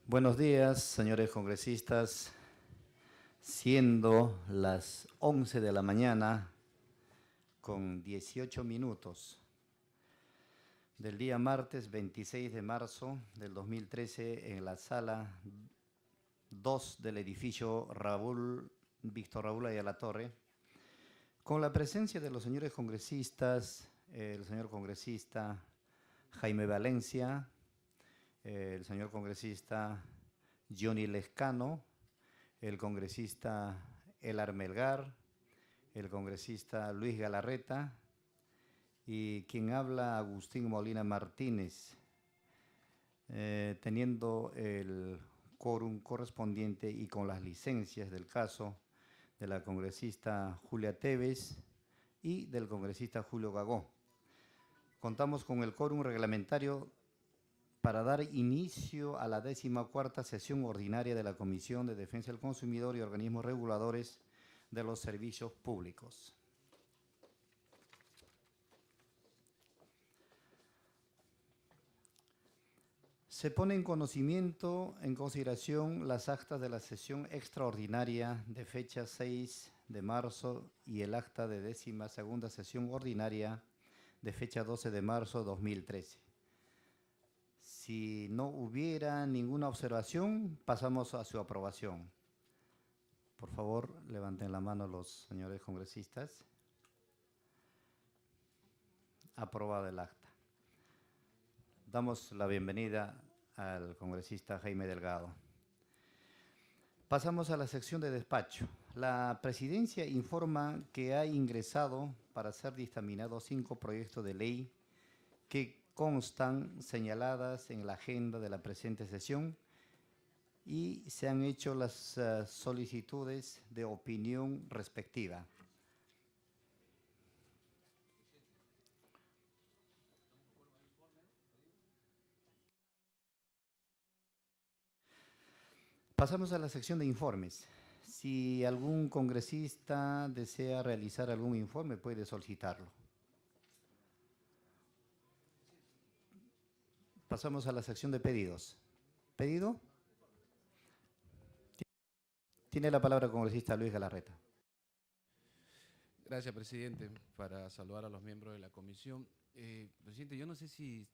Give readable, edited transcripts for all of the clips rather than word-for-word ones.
Buenos días, señores congresistas. Siendo las 11 de la mañana con 18 minutos del día martes 26 de marzo del 2013 en la sala 2 del edificio Víctor Raúl Ayala Torre, con la presencia de los señores congresistas, el señor congresista Jaime Valencia, el señor congresista Johnny Lescano, el congresista Elar Melgar, el congresista Luis Galarreta y quien habla Agustín Molina Martínez, teniendo el quórum correspondiente y con las licencias del caso de la congresista Julia Tevez y del congresista Julio Gagó. Contamos con el quórum reglamentario para dar inicio a la 14ª sesión ordinaria de la Comisión de Defensa del Consumidor y Organismos Reguladores de los Servicios Públicos. Se pone en consideración las actas de la sesión extraordinaria de fecha 6 de marzo y el acta de 12ª sesión ordinaria de fecha 12 de marzo de 2013. Si no hubiera ninguna observación, pasamos a su aprobación. Por favor, levanten la mano los señores congresistas. Aprobado el acta. Damos la bienvenida al congresista Jaime Delgado. Pasamos a la sección de despacho. La presidencia informa que ha ingresado para ser dictaminados 5 proyectos de ley que constan señaladas en la agenda de la presente sesión y se han hecho las solicitudes de opinión respectiva. Pasamos a la sección de informes. Si algún congresista desea realizar algún informe, puede solicitarlo. Pasamos a la sección de pedidos. ¿Pedido? Tiene la palabra el congresista Luis Galarreta. Gracias, presidente. Para saludar a los miembros de la comisión. Presidente, yo no sé si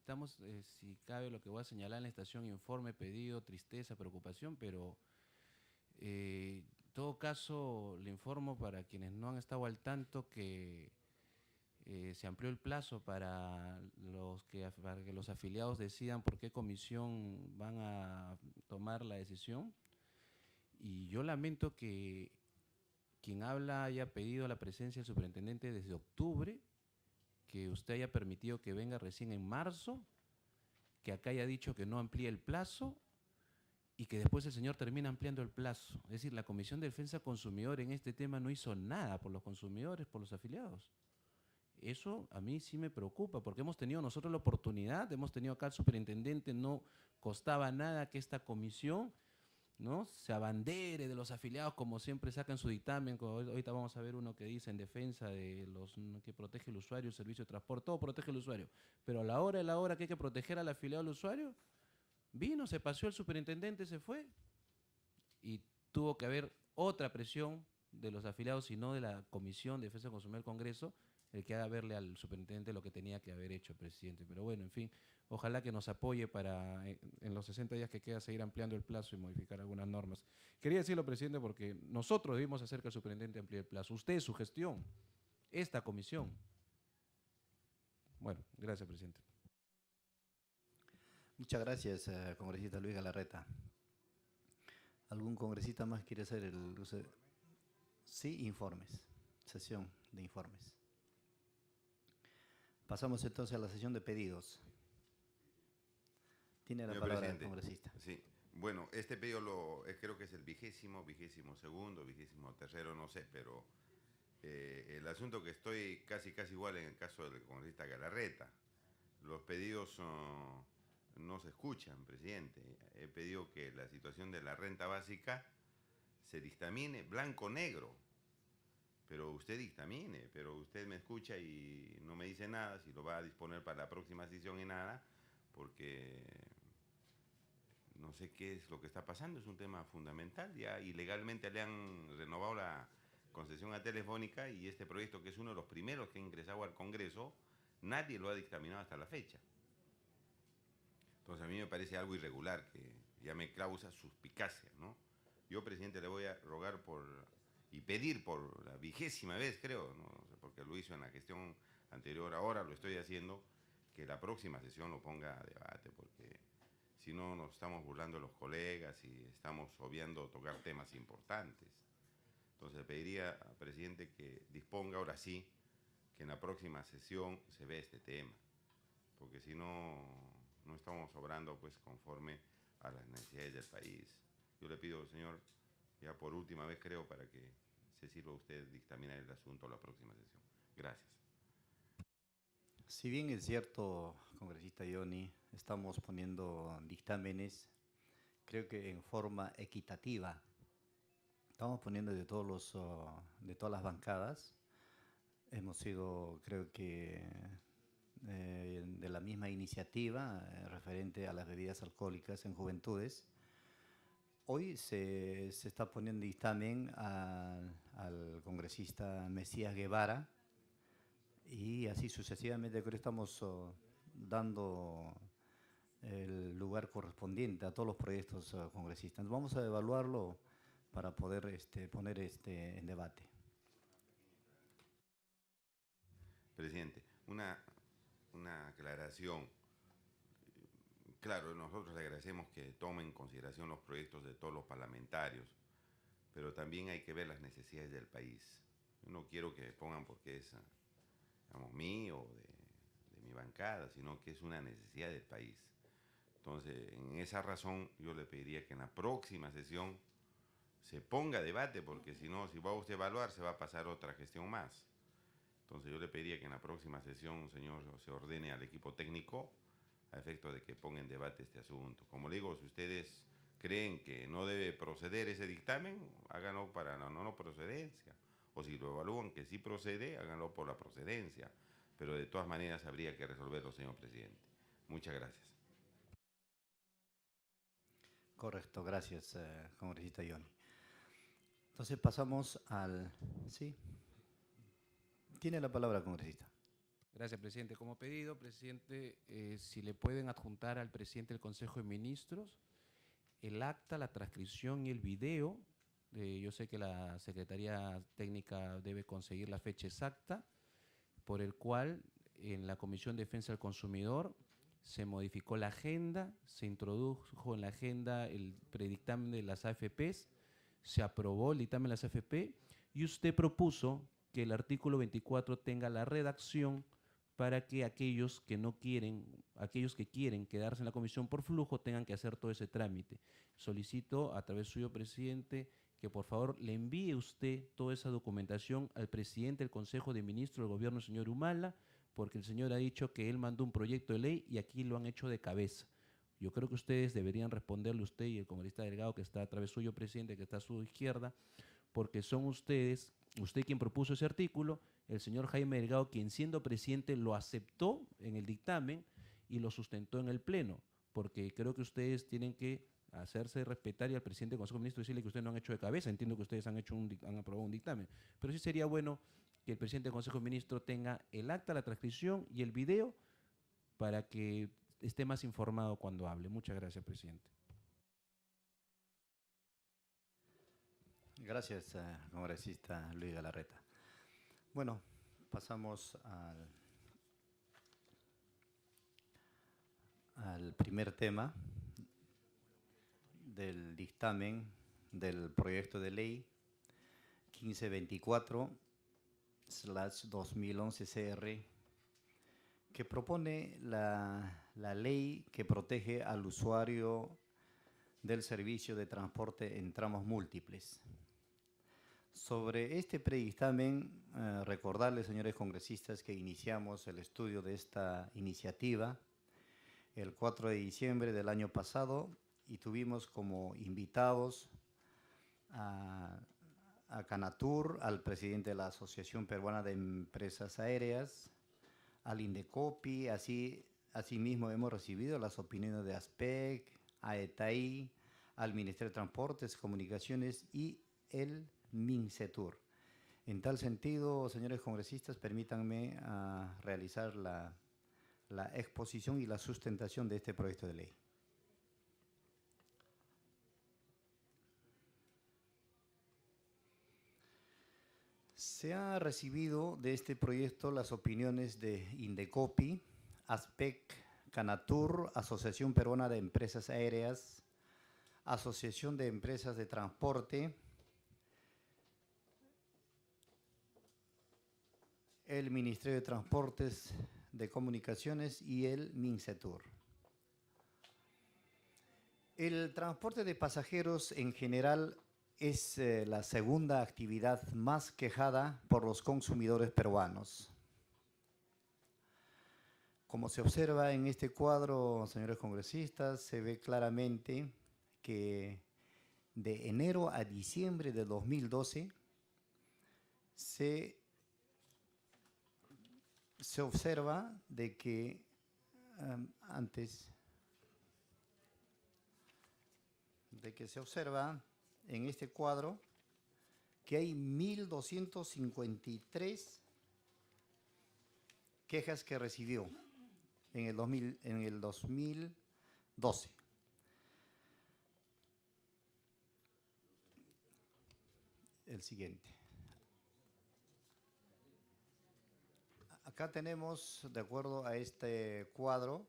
si cabe lo que voy a señalar en la estación informe, pedido, tristeza, preocupación, pero en todo caso le informo para quienes no han estado al tanto que se amplió el plazo para que los afiliados decidan por qué comisión van a tomar la decisión. Y yo lamento que quien habla haya pedido la presencia del superintendente desde octubre, que usted haya permitido que venga recién en marzo, que acá haya dicho que no amplíe el plazo y que después el señor termina ampliando el plazo. Es decir, la Comisión de Defensa del Consumidor en este tema no hizo nada por los consumidores, por los afiliados. Eso a mí sí me preocupa, porque hemos tenido nosotros la oportunidad, hemos tenido acá al superintendente, no costaba nada que esta comisión, ¿no?, se abandere de los afiliados, como siempre sacan su dictamen. Ahorita vamos a ver uno que dice en defensa de los que protege el usuario, el servicio de transporte, todo protege el usuario, pero a la hora que hay que proteger al afiliado del usuario, vino, se paseó el superintendente, se fue, y tuvo que haber otra presión de los afiliados y no de la Comisión de Defensa del Consumidor del Congreso, el que haga verle al superintendente lo que tenía que haber hecho, presidente. Pero bueno, en fin, ojalá que nos apoye para en los 60 días que queda seguir ampliando el plazo y modificar algunas normas. Quería decirlo, presidente, porque nosotros debimos hacer que el superintendente amplíe el plazo. Usted, su gestión, esta comisión. Bueno, gracias, presidente. Muchas gracias, congresista Luis Galarreta. ¿Algún congresista más quiere hacer el uso? Sí, informes. Sesión de informes. Pasamos entonces a la sesión de pedidos. Tiene la palabra el congresista. Sí, bueno, este pedido creo que es el vigésimo segundo, 23º, no sé, pero el asunto que estoy casi igual en el caso del congresista Galarreta. Los pedidos no se escuchan, presidente. He pedido que la situación de la renta básica se dictamine blanco-negro. Pero usted dictamine, pero usted me escucha y no me dice nada, si lo va a disponer para la próxima sesión y nada, porque no sé qué es lo que está pasando, es un tema fundamental. Ya ilegalmente le han renovado la concesión a Telefónica y este proyecto, que es uno de los primeros que ha ingresado al Congreso, nadie lo ha dictaminado hasta la fecha. Entonces a mí me parece algo irregular, que ya me causa suspicacia, ¿no? Yo, presidente, le voy a rogar y pedir por la 20ª vez, creo, ¿no? Porque lo hizo en la gestión anterior, ahora lo estoy haciendo, que la próxima sesión lo ponga a debate, porque si no nos estamos burlando de los colegas y estamos obviando tocar temas importantes. Entonces pediría al presidente que disponga ahora sí que en la próxima sesión se ve este tema, porque si no, no estamos obrando pues conforme a las necesidades del país. Yo le pido, señor, ya por última vez creo, para que se sirva usted dictaminar el asunto a la próxima sesión. Gracias. Si bien es cierto, congresista Johnny, estamos poniendo dictámenes, creo que en forma equitativa. Estamos poniendo de de todas las bancadas. Hemos sido, creo que, de la misma iniciativa referente a las bebidas alcohólicas en juventudes. Hoy se está poniendo dictamen al congresista Mesías Guevara y así sucesivamente. Creo que estamos dando el lugar correspondiente a todos los proyectos congresistas. Vamos a evaluarlo para poder poner en debate. Presidente, una aclaración. Claro, nosotros le agradecemos que tomen en consideración los proyectos de todos los parlamentarios, pero también hay que ver las necesidades del país. Yo no quiero que pongan porque es, digamos, mío o de mi bancada, sino que es una necesidad del país. Entonces, en esa razón, yo le pediría que en la próxima sesión se ponga a debate, porque si no, si va usted a evaluar, se va a pasar otra gestión más. Entonces, yo le pediría que en la próxima sesión, señor, se ordene al equipo técnico a efecto de que ponga en debate este asunto. Como le digo, si ustedes creen que no debe proceder ese dictamen, háganlo para la no procedencia. O si lo evalúan que sí procede, háganlo por la procedencia. Pero de todas maneras habría que resolverlo, señor presidente. Muchas gracias. Correcto, gracias, congresista Johnny. Entonces pasamos al... ¿Sí? Tiene la palabra, congresista. Gracias, presidente. Como pedido, presidente, si le pueden adjuntar al presidente del Consejo de Ministros el acta, la transcripción y el video. Yo sé que la Secretaría Técnica debe conseguir la fecha exacta, por el cual en la Comisión de Defensa del Consumidor se modificó la agenda, se introdujo en la agenda el predictamen de las AFPs, se aprobó el dictamen de las AFP y usted propuso que el artículo 24 tenga la redacción para que aquellos que no quieren, aquellos que quieren quedarse en la comisión por flujo tengan que hacer todo ese trámite. Solicito a través suyo, presidente, que por favor le envíe usted toda esa documentación al presidente del Consejo de Ministros del Gobierno, señor Humala, porque el señor ha dicho que él mandó un proyecto de ley y aquí lo han hecho de cabeza. Yo creo que ustedes deberían responderle, usted y el congresista Delgado, que está a través suyo, presidente, que está a su izquierda, porque son ustedes, usted quien propuso ese artículo, el señor Jaime Delgado, quien siendo presidente lo aceptó en el dictamen y lo sustentó en el Pleno, porque creo que ustedes tienen que hacerse respetar y al presidente del Consejo de Ministros decirle que ustedes no han hecho de cabeza. Entiendo que ustedes han aprobado un dictamen, pero sí sería bueno que el presidente del Consejo de Ministros tenga el acta, la transcripción y el video para que esté más informado cuando hable. Muchas gracias, presidente. Gracias, congresista Luis Galarreta. Bueno, pasamos al primer tema del dictamen del proyecto de ley 1524/2011 CR, que propone la ley que protege al usuario del servicio de transporte en tramos múltiples. Sobre este predictamen, recordarles, señores congresistas, que iniciamos el estudio de esta iniciativa el 4 de diciembre del año pasado y tuvimos como invitados a Canatur, al presidente de la Asociación Peruana de Empresas Aéreas, al Indecopi, asimismo hemos recibido las opiniones de ASPEC, a ETAI, al Ministerio de Transportes, Comunicaciones y el MINCETUR. En tal sentido, señores congresistas, permítanme realizar la exposición y la sustentación de este proyecto de ley. Se ha recibido de este proyecto las opiniones de Indecopi, ASPEC, Canatur, Asociación Peruana de Empresas Aéreas, Asociación de Empresas de Transporte, el Ministerio de Transportes, de Comunicaciones y el MINCETUR. El transporte de pasajeros en general es la segunda actividad más quejada por los consumidores peruanos. Como se observa en este cuadro, señores congresistas, se ve claramente que de enero a diciembre de 2012 se observa de que se observa en este cuadro que hay 1.253 quejas que recibió en el 2012. El siguiente. Acá tenemos, de acuerdo a este cuadro,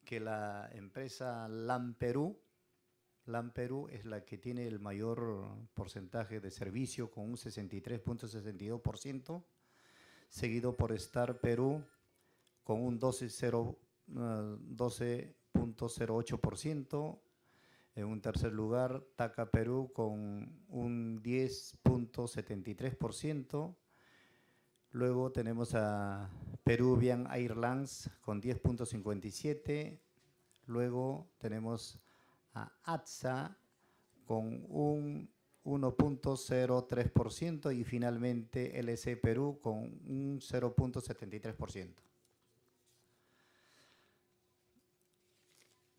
que la empresa LAM Perú es la que tiene el mayor porcentaje de servicio con un 63.62%, seguido por Star Perú con un 12.08%. En un tercer lugar, TACA Perú con un 10.73%. Luego tenemos a Peruvian Airlines con 10.57%. Luego tenemos a ATSA con un 1.03% y finalmente LC Perú con un 0.73%.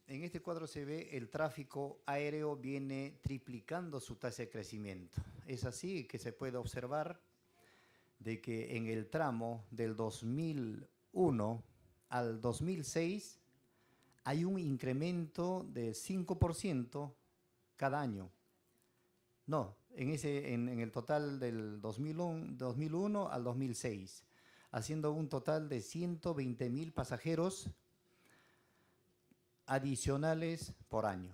En este cuadro se ve el tráfico aéreo viene triplicando su tasa de crecimiento. Es así que se puede observar de que en el tramo del 2001 al 2006 hay un incremento de 5% cada año. No, en el total del 2001 al 2006, haciendo un total de 120.000 pasajeros adicionales por año.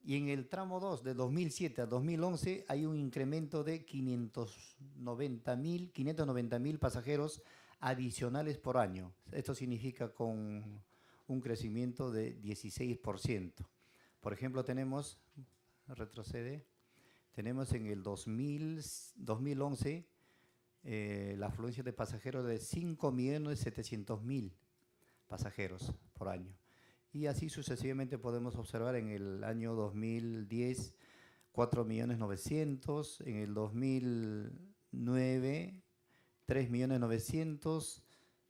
Y en el tramo 2, de 2007 a 2011, hay un incremento de 590.000 pasajeros adicionales por año. Esto significa con un crecimiento de 16%. Por ejemplo, tenemos en el 2011 la afluencia de pasajeros de 5.700.000 pasajeros por año. Y así sucesivamente podemos observar en el año 2010 4.900.000, en el 2009 3.900.000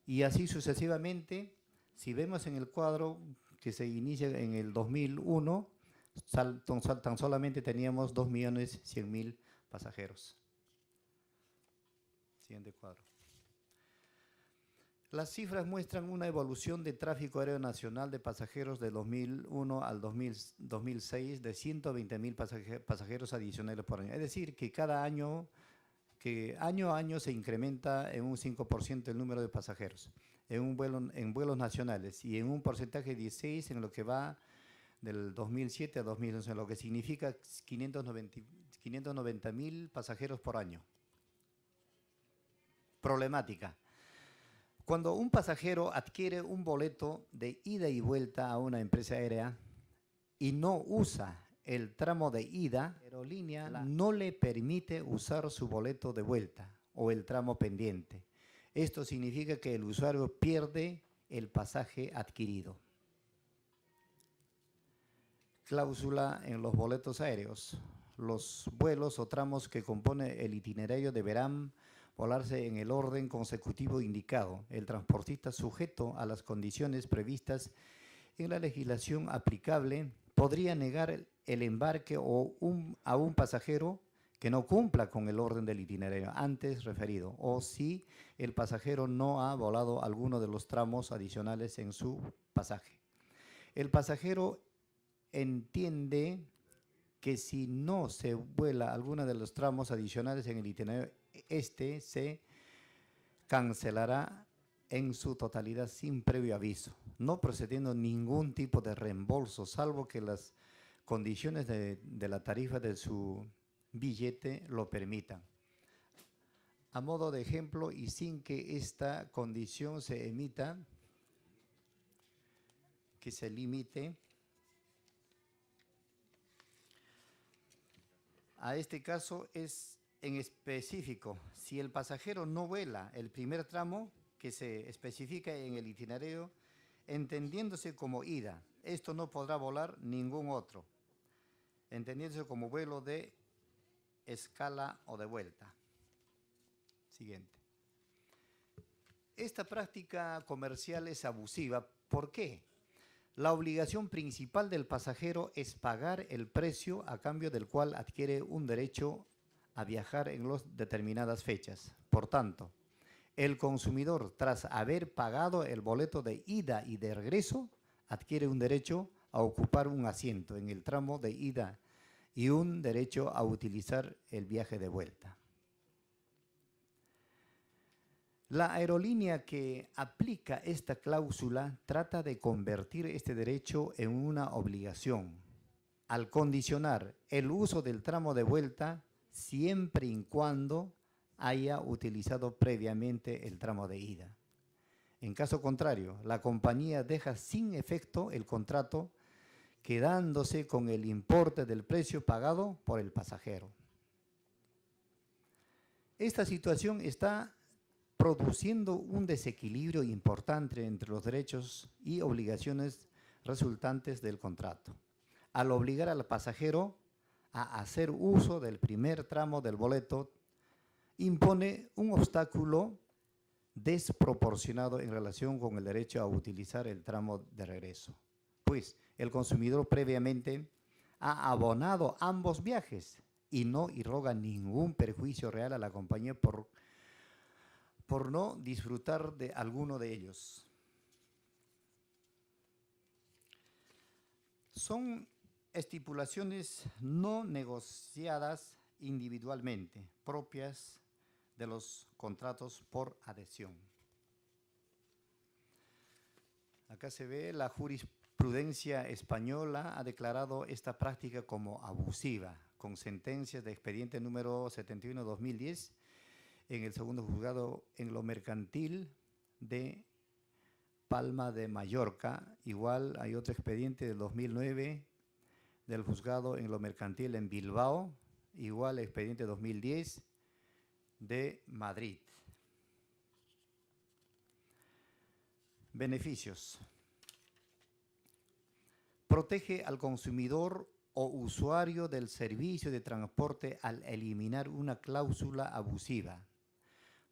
y así sucesivamente. Si vemos en el cuadro que se inicia en el 2001, tan solamente teníamos 2.100.000 pasajeros. Siguiente cuadro. Las cifras muestran una evolución de tráfico aéreo nacional de pasajeros de 2001 al 2006 de 120.000 pasajeros adicionales por año. Es decir, que año a año se incrementa en un 5% el número de pasajeros en vuelos nacionales y en un porcentaje de 16 en lo que va del 2007 a 2011, lo que significa 590.000 pasajeros por año. Problemática. Cuando un pasajero adquiere un boleto de ida y vuelta a una empresa aérea y no usa el tramo de ida, la aerolínea no le permite usar su boleto de vuelta o el tramo pendiente. Esto significa que el usuario pierde el pasaje adquirido. Cláusula en los boletos aéreos. Los vuelos o tramos que compone el itinerario deberán volarse en el orden consecutivo indicado. El transportista sujeto a las condiciones previstas en la legislación aplicable podría negar el embarque a un pasajero que no cumpla con el orden del itinerario antes referido, o si el pasajero no ha volado alguno de los tramos adicionales en su pasaje. El pasajero entiende que si no se vuela alguno de los tramos adicionales en el itinerario, este se cancelará en su totalidad sin previo aviso, no procediendo ningún tipo de reembolso, salvo que las condiciones de la tarifa de su billete lo permitan. A modo de ejemplo, y sin que esta condición se emita, que se limite a este caso, es en específico, si el pasajero no vuela el primer tramo que se especifica en el itinerario, entendiéndose como ida, esto no podrá volar ningún otro, entendiéndose como vuelo de escala o de vuelta. Siguiente. Esta práctica comercial es abusiva. ¿Por qué? La obligación principal del pasajero es pagar el precio a cambio del cual adquiere un derecho a viajar en las determinadas fechas. Por tanto, el consumidor, tras haber pagado el boleto de ida y de regreso, adquiere un derecho a ocupar un asiento en el tramo de ida y un derecho a utilizar el viaje de vuelta. La aerolínea que aplica esta cláusula trata de convertir este derecho en una obligación, al condicionar el uso del tramo de vuelta siempre y cuando haya utilizado previamente el tramo de ida. En caso contrario, la compañía deja sin efecto el contrato, quedándose con el importe del precio pagado por el pasajero. Esta situación está produciendo un desequilibrio importante entre los derechos y obligaciones resultantes del contrato, al obligar al pasajero a hacer uso del primer tramo del boleto, impone un obstáculo desproporcionado en relación con el derecho a utilizar el tramo de regreso, pues el consumidor previamente ha abonado ambos viajes y no irroga ningún perjuicio real a la compañía por no disfrutar de alguno de ellos. Son estipulaciones no negociadas individualmente, propias de los contratos por adhesión. Acá se ve la jurisprudencia española ha declarado esta práctica como abusiva, con sentencias de expediente número 71/2010 en el segundo juzgado en lo mercantil de Palma de Mallorca. Igual hay otro expediente del 2009 del juzgado en lo mercantil en Bilbao, igual expediente 2010 de Madrid. Beneficios. Protege al consumidor o usuario del servicio de transporte al eliminar una cláusula abusiva.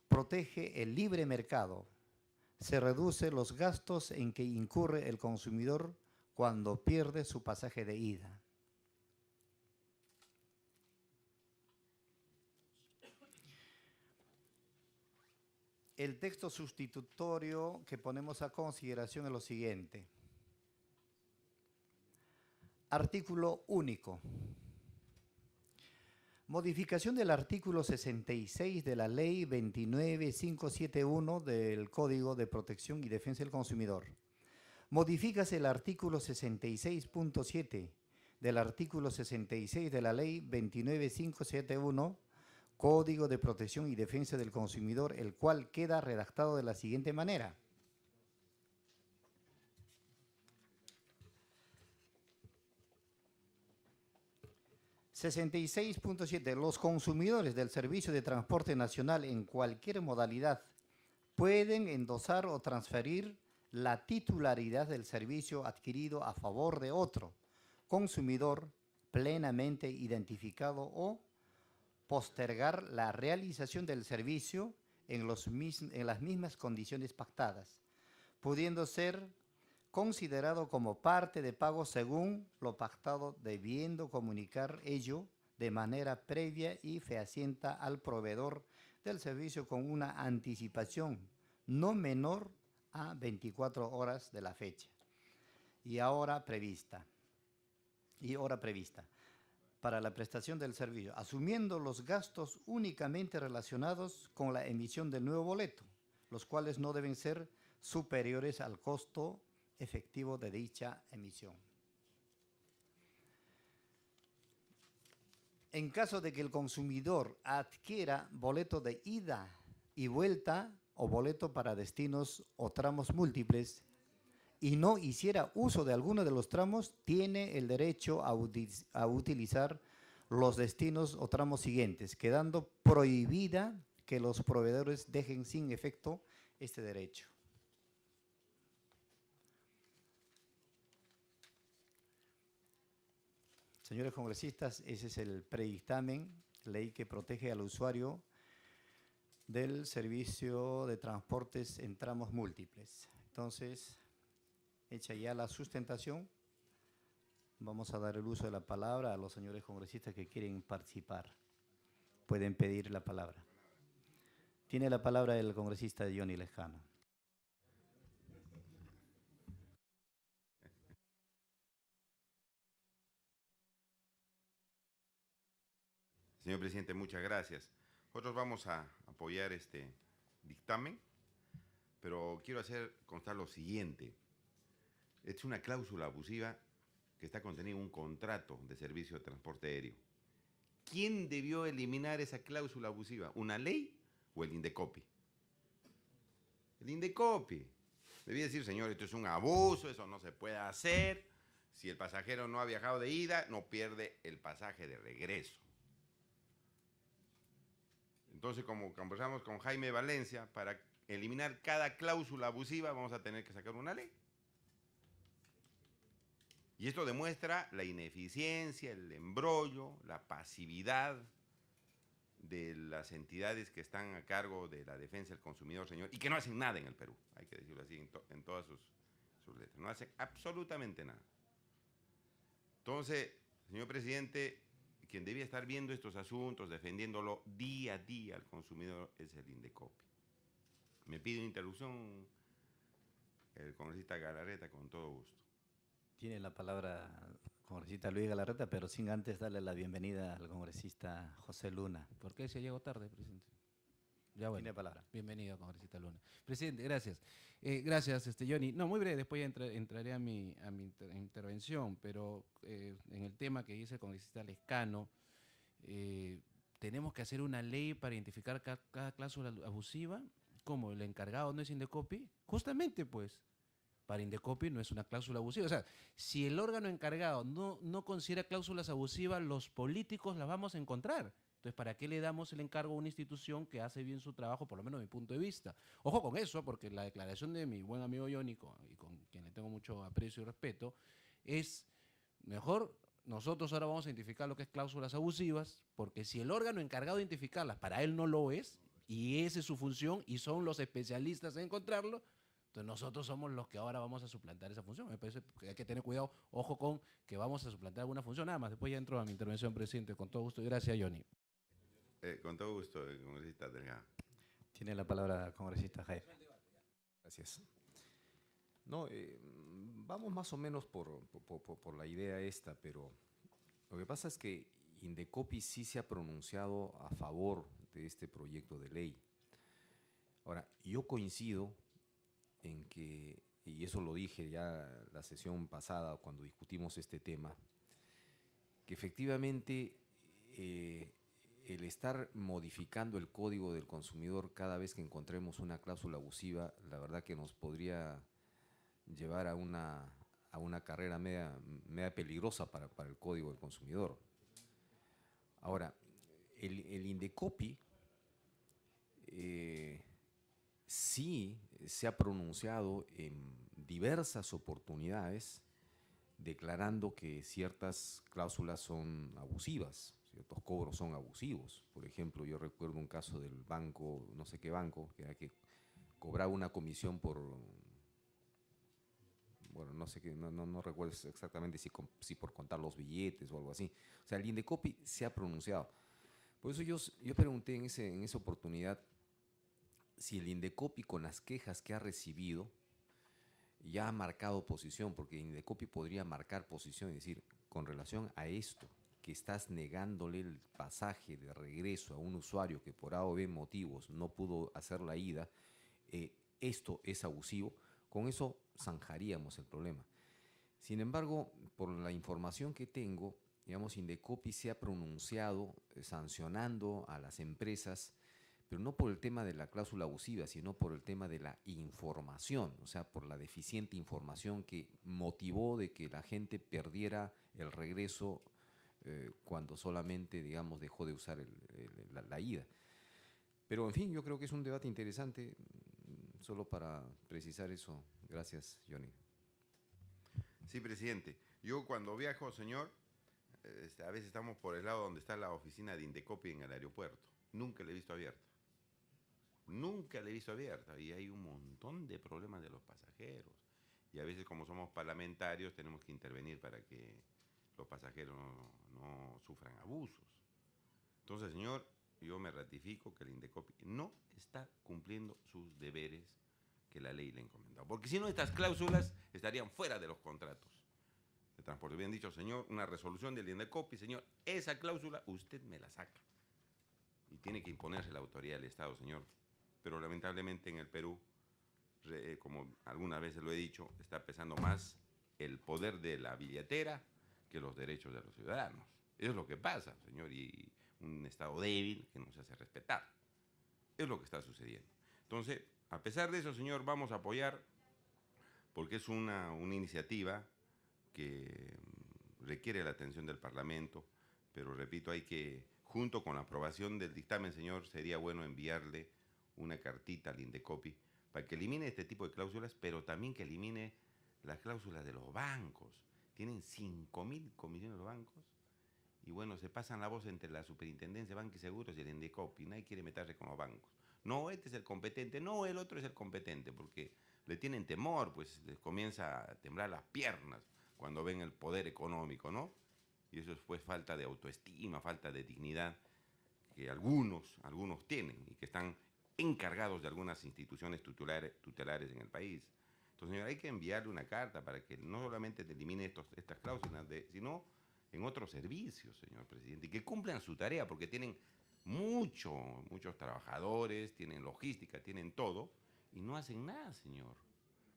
Protege el libre mercado. Se reduce los gastos en que incurre el consumidor cuando pierde su pasaje de ida. El texto sustitutorio que ponemos a consideración es lo siguiente. Artículo único. Modificación del artículo 66 de la Ley 29571 del Código de Protección y Defensa del Consumidor. Modifícase el artículo 66.7 del artículo 66 de la Ley 29571, Código de Protección y Defensa del Consumidor, el cual queda redactado de la siguiente manera. (66.7) Los consumidores del servicio de transporte nacional en cualquier modalidad pueden endosar o transferir la titularidad del servicio adquirido a favor de otro consumidor plenamente identificado o postergar la realización del servicio en las mismas condiciones pactadas, pudiendo ser considerado como parte de pago según lo pactado, debiendo comunicar ello de manera previa y fehaciente al proveedor del servicio con una anticipación no menor a 24 horas de la fecha y hora prevista. Para la prestación del servicio, asumiendo los gastos únicamente relacionados con la emisión del nuevo boleto, los cuales no deben ser superiores al costo efectivo de dicha emisión. En caso de que el consumidor adquiera boleto de ida y vuelta o boleto para destinos o tramos múltiples y no hiciera uso de alguno de los tramos, tiene el derecho a utilizar los destinos o tramos siguientes, quedando prohibida que los proveedores dejen sin efecto este derecho. Señores congresistas, ese es el predictamen, ley que protege al usuario del servicio de transportes en tramos múltiples. Entonces, hecha ya la sustentación, vamos a dar el uso de la palabra a los señores congresistas que quieren participar. Pueden pedir la palabra. Tiene la palabra el congresista Johnny Lejano. Señor presidente, muchas gracias. Nosotros vamos a apoyar este dictamen, pero quiero hacer constar lo siguiente. Es una cláusula abusiva que está contenida en un contrato de servicio de transporte aéreo. ¿Quién debió eliminar esa cláusula abusiva? ¿Una ley o el Indecopi? El Indecopi. Debía decir, señor, esto es un abuso, eso no se puede hacer. Si el pasajero no ha viajado de ida, no pierde el pasaje de regreso. Entonces, como conversamos con Jaime Valencia, para eliminar cada cláusula abusiva vamos a tener que sacar una ley. Y esto demuestra la ineficiencia, el embrollo, la pasividad de las entidades que están a cargo de la defensa del consumidor, señor, y que no hacen nada en el Perú, hay que decirlo así, en todas sus letras. No hacen absolutamente nada. Entonces, señor presidente, quien debía estar viendo estos asuntos, defendiéndolo día a día al consumidor, es el Indecopi. Me pide una interrupción el congresista Galarreta, con todo gusto. Tiene la palabra el congresista Luis Galarreta, pero sin antes darle la bienvenida al congresista José Luna. ¿Por qué se llegó tarde, presidente? Ya bueno. Tiene palabra. Bienvenido, congresista Luna. Presidente, gracias. Gracias, Johnny. No, muy breve, después ya entraré a mi intervención, pero en el tema que dice el congresista Lescano, tenemos que hacer una ley para identificar cada cláusula abusiva. ¿Cómo? ¿El encargado no es Indecopi? Justamente, pues, para Indecopi no es una cláusula abusiva. O sea, si el órgano encargado no considera cláusulas abusivas, los políticos las vamos a encontrar. Entonces, ¿para qué le damos el encargo a una institución que hace bien su trabajo, por lo menos de mi punto de vista? Ojo con eso, porque la declaración de mi buen amigo Yónico, y con quien le tengo mucho aprecio y respeto, es mejor nosotros ahora vamos a identificar lo que es cláusulas abusivas, porque si el órgano encargado de identificarlas para él no lo es, y esa es su función, y son los especialistas en encontrarlo, entonces nosotros somos los que ahora vamos a suplantar esa función. Me parece que hay que tener cuidado, ojo con que vamos a suplantar alguna función. Nada más, después ya entro a mi intervención, presidente, con todo gusto. Gracias, Johnny. Con todo gusto, congresista Delgado. Tiene la palabra el congresista Jaime. Gracias. No, vamos más o menos por la idea esta, pero lo que pasa es que Indecopi sí se ha pronunciado a favor de este proyecto de ley. Ahora, yo coincido en que, y eso lo dije ya la sesión pasada cuando discutimos este tema, que efectivamente el estar modificando el código del consumidor cada vez que encontremos una cláusula abusiva, la verdad que nos podría llevar a una carrera media peligrosa para el código del consumidor. Ahora, el Indecopi sí se ha pronunciado en diversas oportunidades declarando que ciertas cláusulas son abusivas, ciertos cobros son abusivos. Por ejemplo, yo recuerdo un caso del banco, no sé qué banco, que era que cobraba una comisión por bueno, no sé, no recuerdo exactamente si por contar los billetes o algo así. O sea, el Indecopi se ha pronunciado. Por eso yo pregunté en esa oportunidad si el Indecopi, con las quejas que ha recibido, ya ha marcado posición, porque Indecopi podría marcar posición y decir, con relación a esto, que estás negándole el pasaje de regreso a un usuario que por A o B motivos no pudo hacer la ida, esto es abusivo, con eso zanjaríamos el problema. Sin embargo, por la información que tengo, digamos, Indecopi se ha pronunciado sancionando a las empresas, pero no por el tema de la cláusula abusiva, sino por el tema de la información, o sea, por la deficiente información que motivó de que la gente perdiera el regreso cuando solamente, digamos, dejó de usar la ida. Pero, en fin, yo creo que es un debate interesante, solo para precisar eso. Gracias, Johnny. Sí, presidente. Yo cuando viajo, señor, a veces estamos por el lado donde está la oficina de Indecopi en el aeropuerto. Nunca la he visto abierta. Nunca la he visto abierta. Y hay un montón de problemas de los pasajeros. Y a veces, como somos parlamentarios, tenemos que intervenir para que los pasajeros no sufran abusos. Entonces, señor, yo me ratifico que el Indecopi no está cumpliendo sus deberes que la ley le ha encomendado. Porque si no, estas cláusulas estarían fuera de los contratos de transporte. Bien dicho, señor, una resolución del Indecopi, señor, esa cláusula usted me la saca. Y tiene que imponerse la autoridad del Estado, señor. Pero lamentablemente en el Perú, como algunas veces lo he dicho, está pesando más el poder de la billetera que los derechos de los ciudadanos. Eso es lo que pasa, señor, y un Estado débil que no se hace respetar. Es lo que está sucediendo. Entonces, a pesar de eso, señor, vamos a apoyar, porque es una iniciativa que requiere la atención del Parlamento, pero repito, hay que, junto con la aprobación del dictamen, señor, sería bueno enviarle una cartita al Indecopi para que elimine este tipo de cláusulas, pero también que elimine las cláusulas de los bancos. Tienen 5.000 comisiones los bancos y bueno, se pasan la voz entre la Superintendencia de Banca y Seguros y el Indecopi. Nadie quiere meterse con los bancos. No, este es el competente, no, el otro es el competente, porque le tienen temor, pues les comienza a temblar las piernas cuando ven el poder económico, ¿no? Y eso es pues falta de autoestima, falta de dignidad que algunos tienen y que están encargados de algunas instituciones tutelares en el país. Entonces, señor, hay que enviarle una carta para que no solamente elimine estas cláusulas, sino en otros servicios, señor presidente, y que cumplan su tarea, porque tienen muchos trabajadores, tienen logística, tienen todo, y no hacen nada, señor.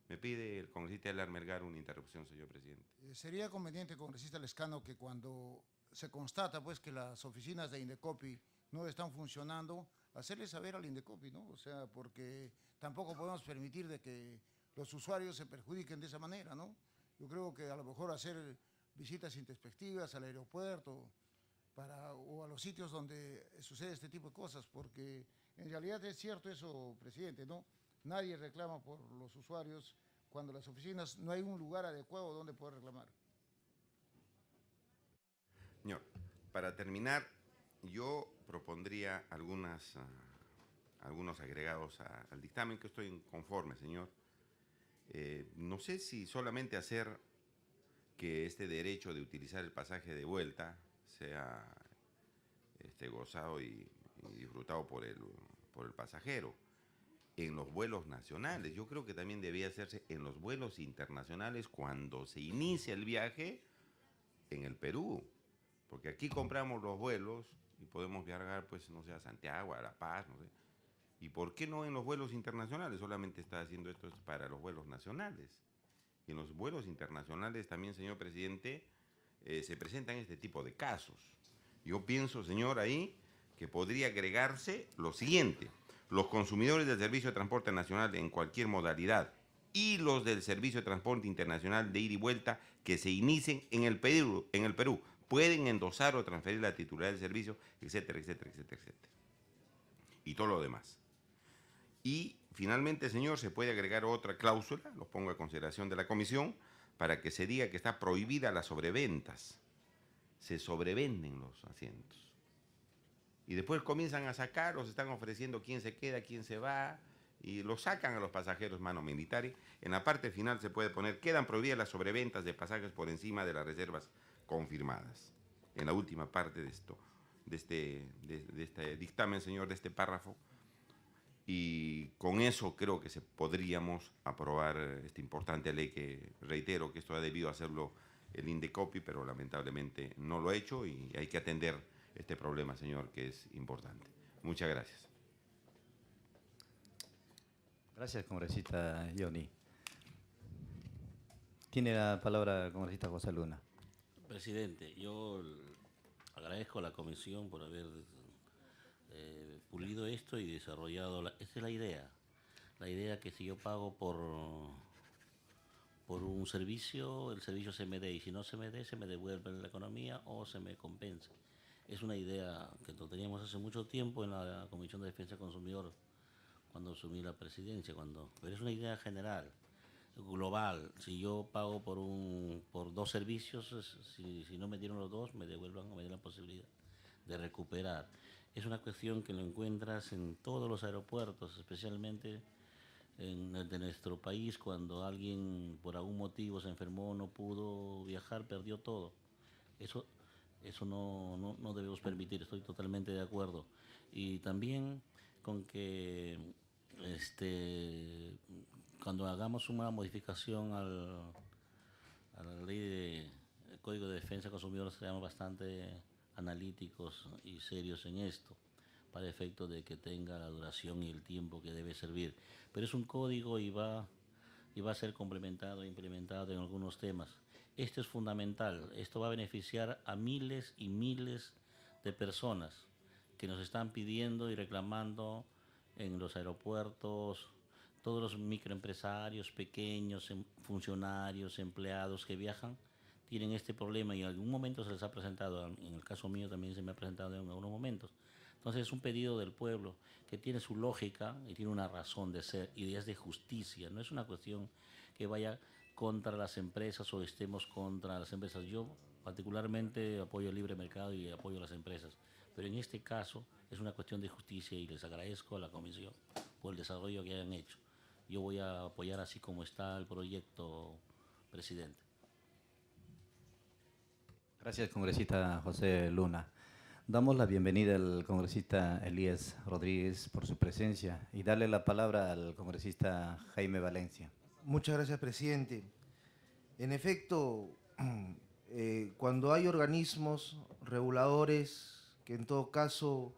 Me pide el congresista Elar Melgar una interrupción, señor presidente. Sería conveniente, congresista Lescano, que cuando se constata pues que las oficinas de Indecopi no están funcionando, hacerle saber al Indecopi, ¿no? O sea, porque tampoco podemos permitir de que los usuarios se perjudiquen de esa manera, ¿no? Yo creo que a lo mejor hacer visitas introspectivas al aeropuerto o a los sitios donde sucede este tipo de cosas, porque en realidad es cierto eso, presidente, ¿no? Nadie reclama por los usuarios cuando las oficinas no hay un lugar adecuado donde poder reclamar. Señor, para terminar, yo propondría algunos agregados al dictamen, que estoy conforme, señor. No sé si solamente hacer que este derecho de utilizar el pasaje de vuelta sea gozado y disfrutado por el pasajero en los vuelos nacionales. Yo creo que también debía hacerse en los vuelos internacionales cuando se inicia el viaje en el Perú. Porque aquí compramos los vuelos y podemos viajar, pues, no sé, a Santiago, a La Paz, no sé. ¿Y por qué no en los vuelos internacionales? Solamente está haciendo esto para los vuelos nacionales. Y en los vuelos internacionales también, señor presidente, se presentan este tipo de casos. Yo pienso, señor, ahí que podría agregarse lo siguiente: los consumidores del servicio de transporte nacional en cualquier modalidad y los del servicio de transporte internacional de ida y vuelta que se inicien en el Perú pueden endosar o transferir la titularidad del servicio, etcétera, etcétera, etcétera, etcétera. Y todo lo demás. Y finalmente, señor, se puede agregar otra cláusula, lo pongo a consideración de la comisión, para que se diga que está prohibida las sobreventas. Se sobrevenden los asientos. Y después comienzan a sacar, los están ofreciendo quién se queda, quién se va, y lo sacan a los pasajeros mano militares. En la parte final se puede poner, quedan prohibidas las sobreventas de pasajes por encima de las reservas confirmadas. En la última parte de esto, de este dictamen, señor, de este párrafo, y con eso creo que podríamos aprobar esta importante ley que, reitero, que esto ha debido hacerlo el Indecopi, pero lamentablemente no lo ha hecho y hay que atender este problema, señor, que es importante. Muchas gracias. Gracias, congresista Johnny. Tiene la palabra el congresista José Luna. Presidente, yo agradezco a la comisión por haber pulido esto y desarrollado. Esa es la idea que si yo pago por un servicio, el servicio se me dé, y si no se me dé, se me devuelve en la economía o se me compensa. Es una idea que lo teníamos hace mucho tiempo en la Comisión de Defensa del Consumidor, cuando asumí la presidencia, pero es una idea general, global. Si yo pago por dos servicios, si no me dieron los dos, me devuelvan o me den la posibilidad de recuperar. Es una cuestión que lo encuentras en todos los aeropuertos, especialmente en el de nuestro país. Cuando alguien por algún motivo se enfermó, no pudo viajar, perdió todo. Eso no debemos permitir, estoy totalmente de acuerdo. Y también con que cuando hagamos una modificación a la ley de Código de Defensa del Consumidor, seamos bastante analíticos y serios en esto, para efecto de que tenga la duración y el tiempo que debe servir. Pero es un código y va a ser complementado e implementado en algunos temas. Esto es fundamental. Esto va a beneficiar a miles y miles de personas que nos están pidiendo y reclamando en los aeropuertos, todos los microempresarios, pequeños, funcionarios, empleados que viajan, tienen este problema y en algún momento se les ha presentado. En el caso mío también se me ha presentado en algunos momentos. Entonces es un pedido del pueblo que tiene su lógica y tiene una razón de ser, y es de justicia. No es una cuestión que vaya contra las empresas o estemos contra las empresas. Yo particularmente apoyo el libre mercado y apoyo a las empresas, pero en este caso es una cuestión de justicia y les agradezco a la comisión por el desarrollo que hayan hecho. Yo voy a apoyar así como está el proyecto, presidente. Gracias, congresista José Luna. Damos la bienvenida al congresista Elías Rodríguez por su presencia y darle la palabra al congresista Jaime Valencia. Muchas gracias, presidente. En efecto, cuando hay organismos reguladores que en todo caso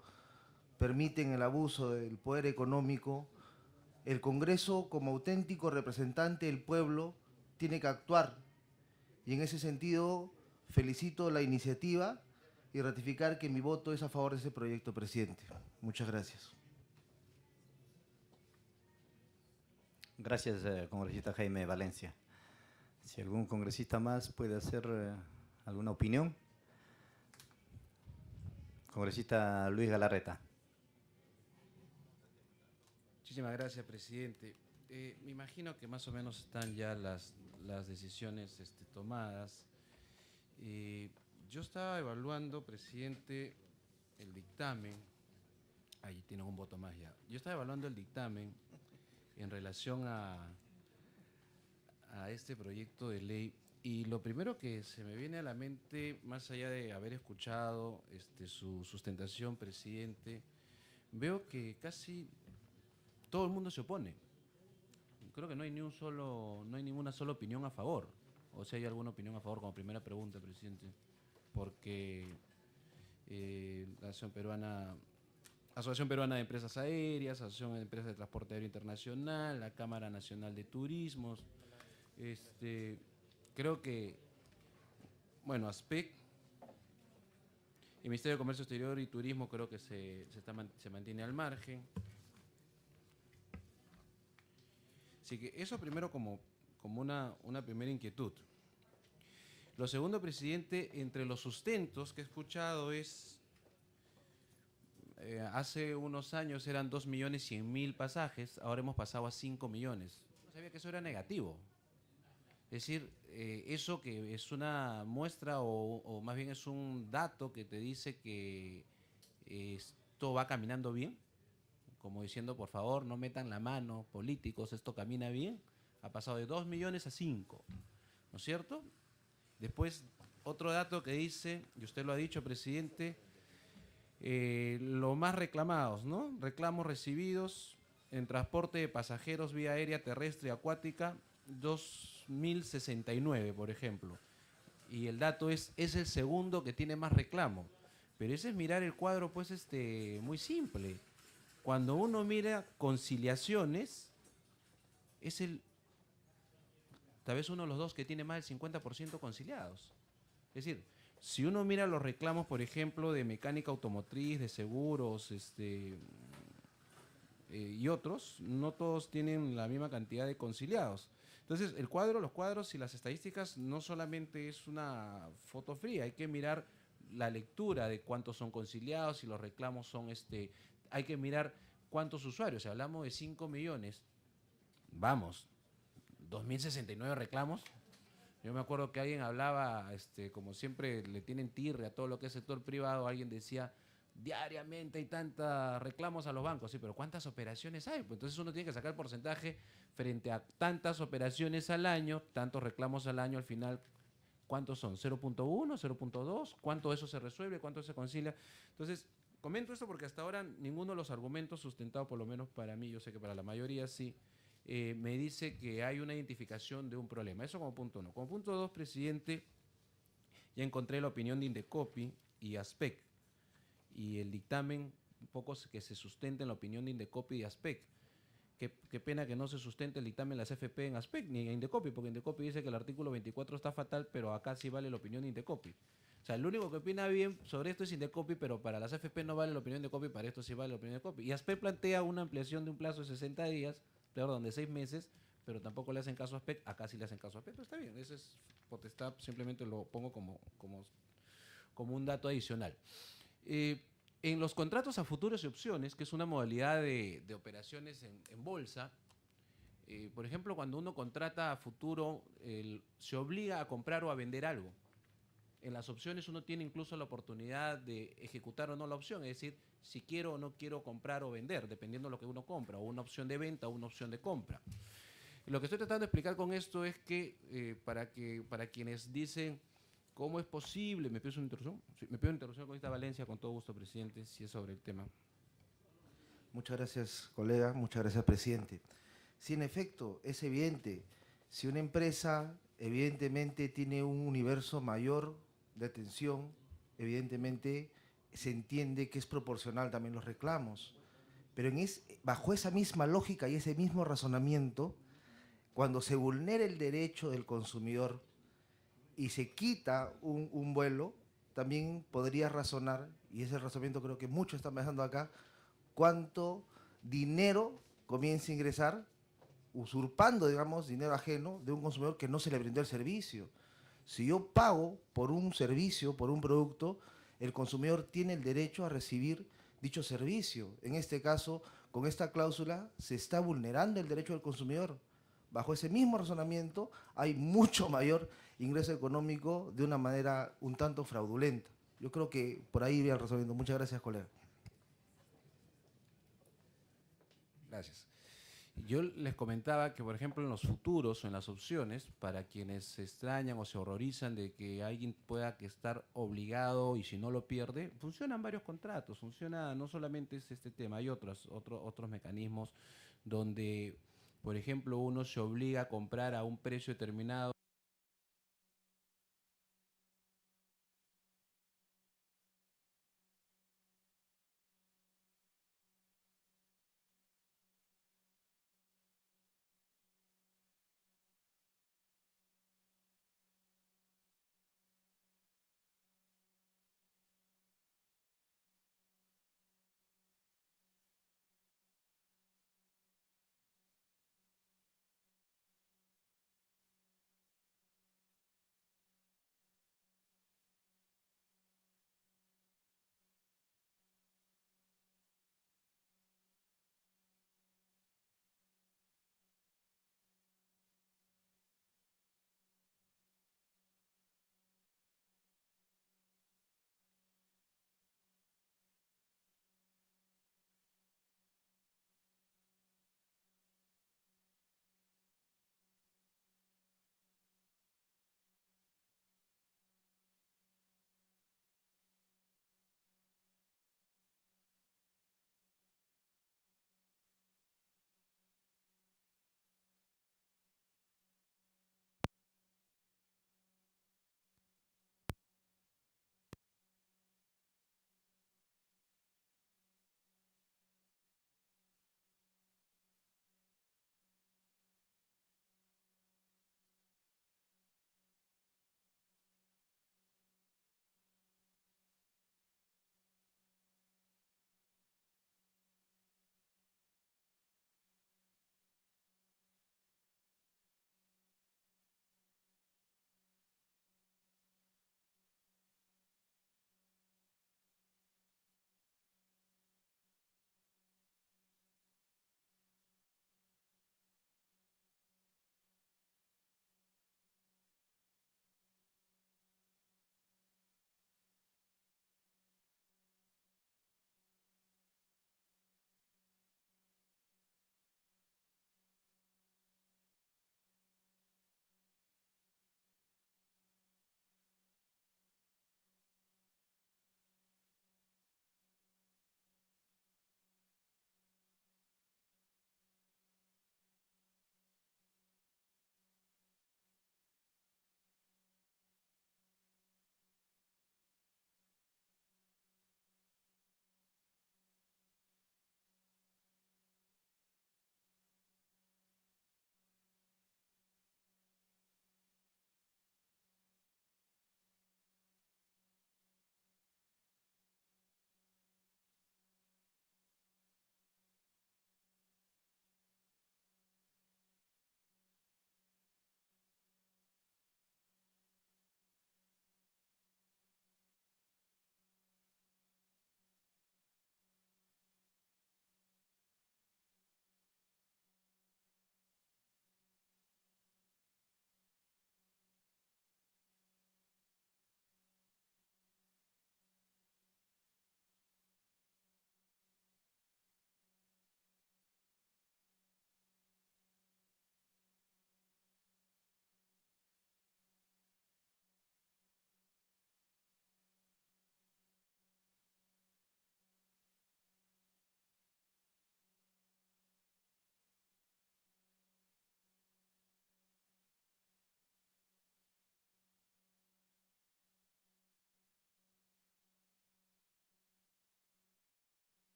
permiten el abuso del poder económico, el Congreso, como auténtico representante del pueblo, tiene que actuar. Y en ese sentido, felicito la iniciativa y ratificar que mi voto es a favor de ese proyecto, presidente. Muchas gracias. Gracias, congresista Jaime Valencia. Si algún congresista más puede hacer alguna opinión. Congresista Luis Galarreta. Muchísimas gracias, presidente. Me imagino que más o menos están ya las decisiones tomadas. Yo estaba evaluando, presidente, el dictamen. Ahí tienen un voto más ya. Yo estaba evaluando el dictamen en relación a este proyecto de ley, y lo primero que se me viene a la mente, más allá de haber escuchado su sustentación, presidente, veo que casi todo el mundo se opone. Creo que no hay ninguna sola opinión a favor. O si hay alguna opinión a favor, como primera pregunta, presidente. Porque la Asociación Peruana de Empresas Aéreas, Asociación de Empresas de Transporte Aéreo Internacional, la Cámara Nacional de Turismos, creo que, bueno, ASPEC, el Ministerio de Comercio Exterior y Turismo creo que se mantiene al margen. Así que eso primero como una primera inquietud. Lo segundo, presidente, entre los sustentos que he escuchado es, hace unos años eran 2.100.000 pasajes, ahora hemos pasado a 5 millones. No sabía que eso era negativo. Es decir, eso que es una muestra o más bien es un dato que te dice que esto va caminando bien. como diciendo, por favor, no metan la mano, políticos, esto camina bien, ha pasado de 2 millones a 5, ¿no es cierto? Después, otro dato que dice, y usted lo ha dicho, presidente, lo más reclamados, ¿no? Reclamos recibidos en transporte de pasajeros vía aérea, terrestre y acuática, 2.069, por ejemplo. Y el dato es el segundo que tiene más reclamo. Pero ese es mirar el cuadro, pues, muy simple. Cuando uno mira conciliaciones, es tal vez uno de los dos que tiene más del 50% conciliados. Es decir, si uno mira los reclamos, por ejemplo, de mecánica automotriz, de seguros, y otros, no todos tienen la misma cantidad de conciliados. Entonces, los cuadros y las estadísticas no solamente es una foto fría, hay que mirar la lectura de cuántos son conciliados y los reclamos son, hay que mirar cuántos usuarios. Si hablamos de 5 millones, vamos, 2.069 reclamos. Yo me acuerdo que alguien hablaba, como siempre le tienen tirre a todo lo que es sector privado, alguien decía, diariamente hay tantos reclamos a los bancos, sí, pero ¿cuántas operaciones hay? Pues entonces uno tiene que sacar el porcentaje frente a tantas operaciones al año, tantos reclamos al año, al final, ¿cuántos son? ¿0.1, 0.2? ¿Cuánto de eso se resuelve? ¿Cuánto se concilia? Entonces, comento esto porque hasta ahora ninguno de los argumentos sustentados, por lo menos para mí, yo sé que para la mayoría sí, me dice que hay una identificación de un problema. Eso como punto uno. Como punto dos, presidente, ya encontré la opinión de Indecopi y ASPEC, y el dictamen un poco que se sustenta en la opinión de Indecopi y ASPEC. Qué pena que no se sustente el dictamen de la CFP en ASPEC ni en Indecopi, porque Indecopi dice que el artículo 24 está fatal, pero acá sí vale la opinión de Indecopi. O sea, el único que opina bien sobre esto es Indecopi, pero para las CFP no vale la opinión de Indecopi, para esto sí vale la opinión de Indecopi. Y ASPEC plantea una ampliación de un plazo de 60 días, perdón, de 6 meses, pero tampoco le hacen caso a ASPEC, acá sí le hacen caso a ASPEC, pero está bien, ese es potestad, simplemente lo pongo como un dato adicional. En los contratos a futuros y opciones, que es una modalidad de operaciones en bolsa, por ejemplo, cuando uno contrata a futuro, se obliga a comprar o a vender algo. En las opciones uno tiene incluso la oportunidad de ejecutar o no la opción, es decir, si quiero o no quiero comprar o vender, dependiendo de lo que uno compra, o una opción de venta o una opción de compra. Y lo que estoy tratando de explicar con esto es que, para quienes dicen, ¿cómo es posible? ¿Me pido una interrupción? Sí, me pido una interrupción con esta Valencia, con todo gusto, presidente, si es sobre el tema. Muchas gracias, colega. Muchas gracias, presidente. Sí, en efecto, es evidente. Si una empresa evidentemente tiene un universo mayor de atención, evidentemente se entiende que es proporcional también los reclamos. Pero bajo esa misma lógica y ese mismo razonamiento, cuando se vulnera el derecho del consumidor y se quita un vuelo, también podría razonar, y ese razonamiento creo que muchos están manejando acá, cuánto dinero comienza a ingresar, usurpando, digamos, dinero ajeno de un consumidor que no se le brindó el servicio. Si yo pago por un servicio, por un producto, el consumidor tiene el derecho a recibir dicho servicio. En este caso, con esta cláusula, se está vulnerando el derecho del consumidor. Bajo ese mismo razonamiento, hay mucho mayor ingreso económico de una manera un tanto fraudulenta. Yo creo que por ahí iría el razonamiento. Muchas gracias, colega. Gracias. Yo les comentaba que, por ejemplo, en los futuros o en las opciones, para quienes se extrañan o se horrorizan de que alguien pueda estar obligado y si no lo pierde, funcionan varios contratos, funciona, no solamente es este tema, hay otros mecanismos donde, por ejemplo, uno se obliga a comprar a un precio determinado.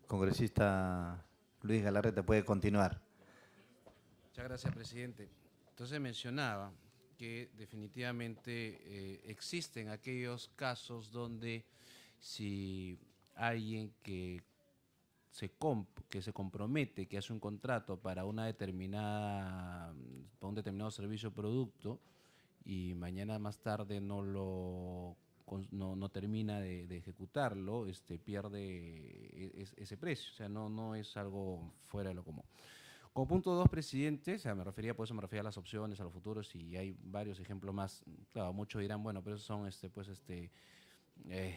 Congresista Luis Galarreta puede continuar. Muchas gracias, presidente. Entonces mencionaba que definitivamente existen aquellos casos donde si alguien que se compromete, que hace un contrato para un determinado servicio o producto y mañana más tarde no termina de ejecutarlo, pierde ese precio, o sea, no es algo fuera de lo común. Como punto 2, presidente, o sea, por eso me refería a las opciones, a los futuros, y hay varios ejemplos más. Claro, muchos dirán, bueno, pero esos son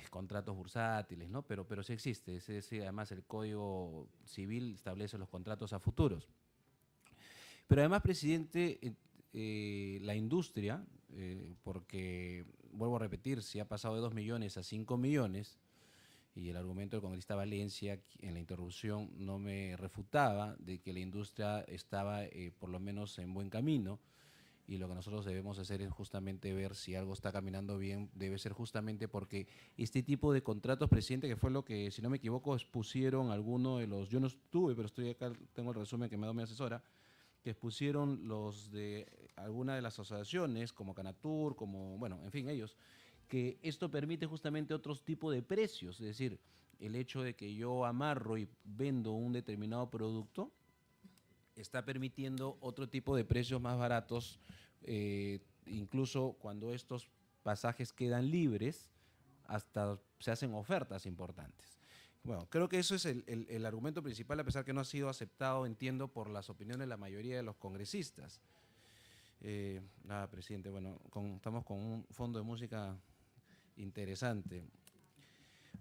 contratos bursátiles, ¿no? Pero sí existe, además el Código Civil establece los contratos a futuros. Pero además, presidente, la industria, porque, vuelvo a repetir, si ha pasado de 2 millones a 5 millones, y el argumento del congresista Valencia en la interrupción no me refutaba de que la industria estaba por lo menos en buen camino, y lo que nosotros debemos hacer es justamente ver si algo está caminando bien, debe ser justamente porque este tipo de contratos, presidente, que fue lo que, si no me equivoco, expusieron algunos de los, yo no estuve, pero estoy acá, tengo el resumen que me ha dado mi asesora, que expusieron los de alguna de las asociaciones, como Canatur, como, bueno, en fin, ellos, que esto permite justamente otros tipos de precios, es decir, el hecho de que yo amarro y vendo un determinado producto está permitiendo otro tipo de precios más baratos, incluso cuando estos pasajes quedan libres, hasta se hacen ofertas importantes. Bueno, creo que eso es el argumento principal, a pesar que no ha sido aceptado, entiendo, por las opiniones de la mayoría de los congresistas. Nada, presidente, bueno, estamos con un fondo de música interesante.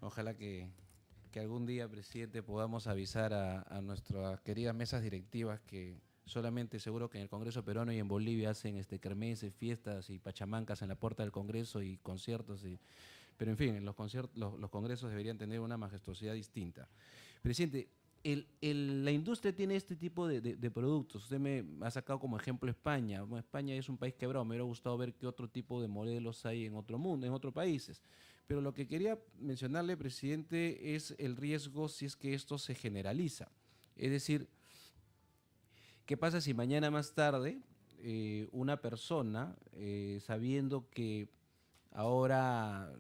Ojalá que algún día, presidente, podamos avisar a nuestras queridas mesas directivas que solamente seguro que en el Congreso peruano y en Bolivia hacen kermeses, fiestas y pachamancas en la puerta del Congreso y conciertos. Pero en fin, los congresos deberían tener una majestuosidad distinta. Presidente, la industria tiene este tipo de productos. Usted me ha sacado como ejemplo España. Bueno, España es un país quebrado. Me hubiera gustado ver qué otro tipo de modelos hay en otro mundo, en otros países. Pero lo que quería mencionarle, presidente, es el riesgo si es que esto se generaliza. Es decir, ¿qué pasa si mañana más tarde una persona, sabiendo que ahora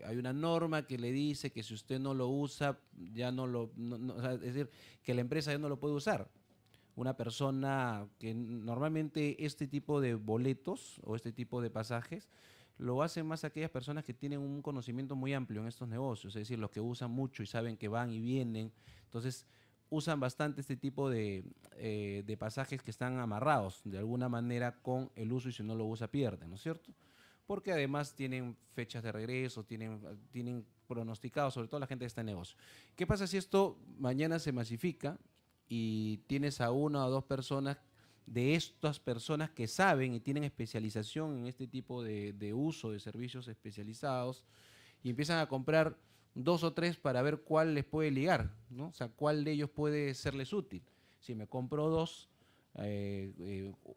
hay una norma que le dice que si usted no lo usa, ya o sea, es decir, que la empresa ya no lo puede usar? Una persona que normalmente este tipo de boletos o este tipo de pasajes lo hacen más aquellas personas que tienen un conocimiento muy amplio en estos negocios, es decir, los que usan mucho y saben que van y vienen. Entonces, usan bastante este tipo de pasajes que están amarrados de alguna manera con el uso, y si no lo usa pierde, ¿no es cierto? Porque además tienen fechas de regreso, tienen pronosticados, sobre todo la gente que está en negocio. ¿Qué pasa si esto mañana se masifica y tienes a una o dos personas de estas personas que saben y tienen especialización en este tipo de uso de servicios especializados y empiezan a comprar 2 o 3 para ver cuál les puede ligar, ¿no? O sea, cuál de ellos puede serles útil? Si me compro 2,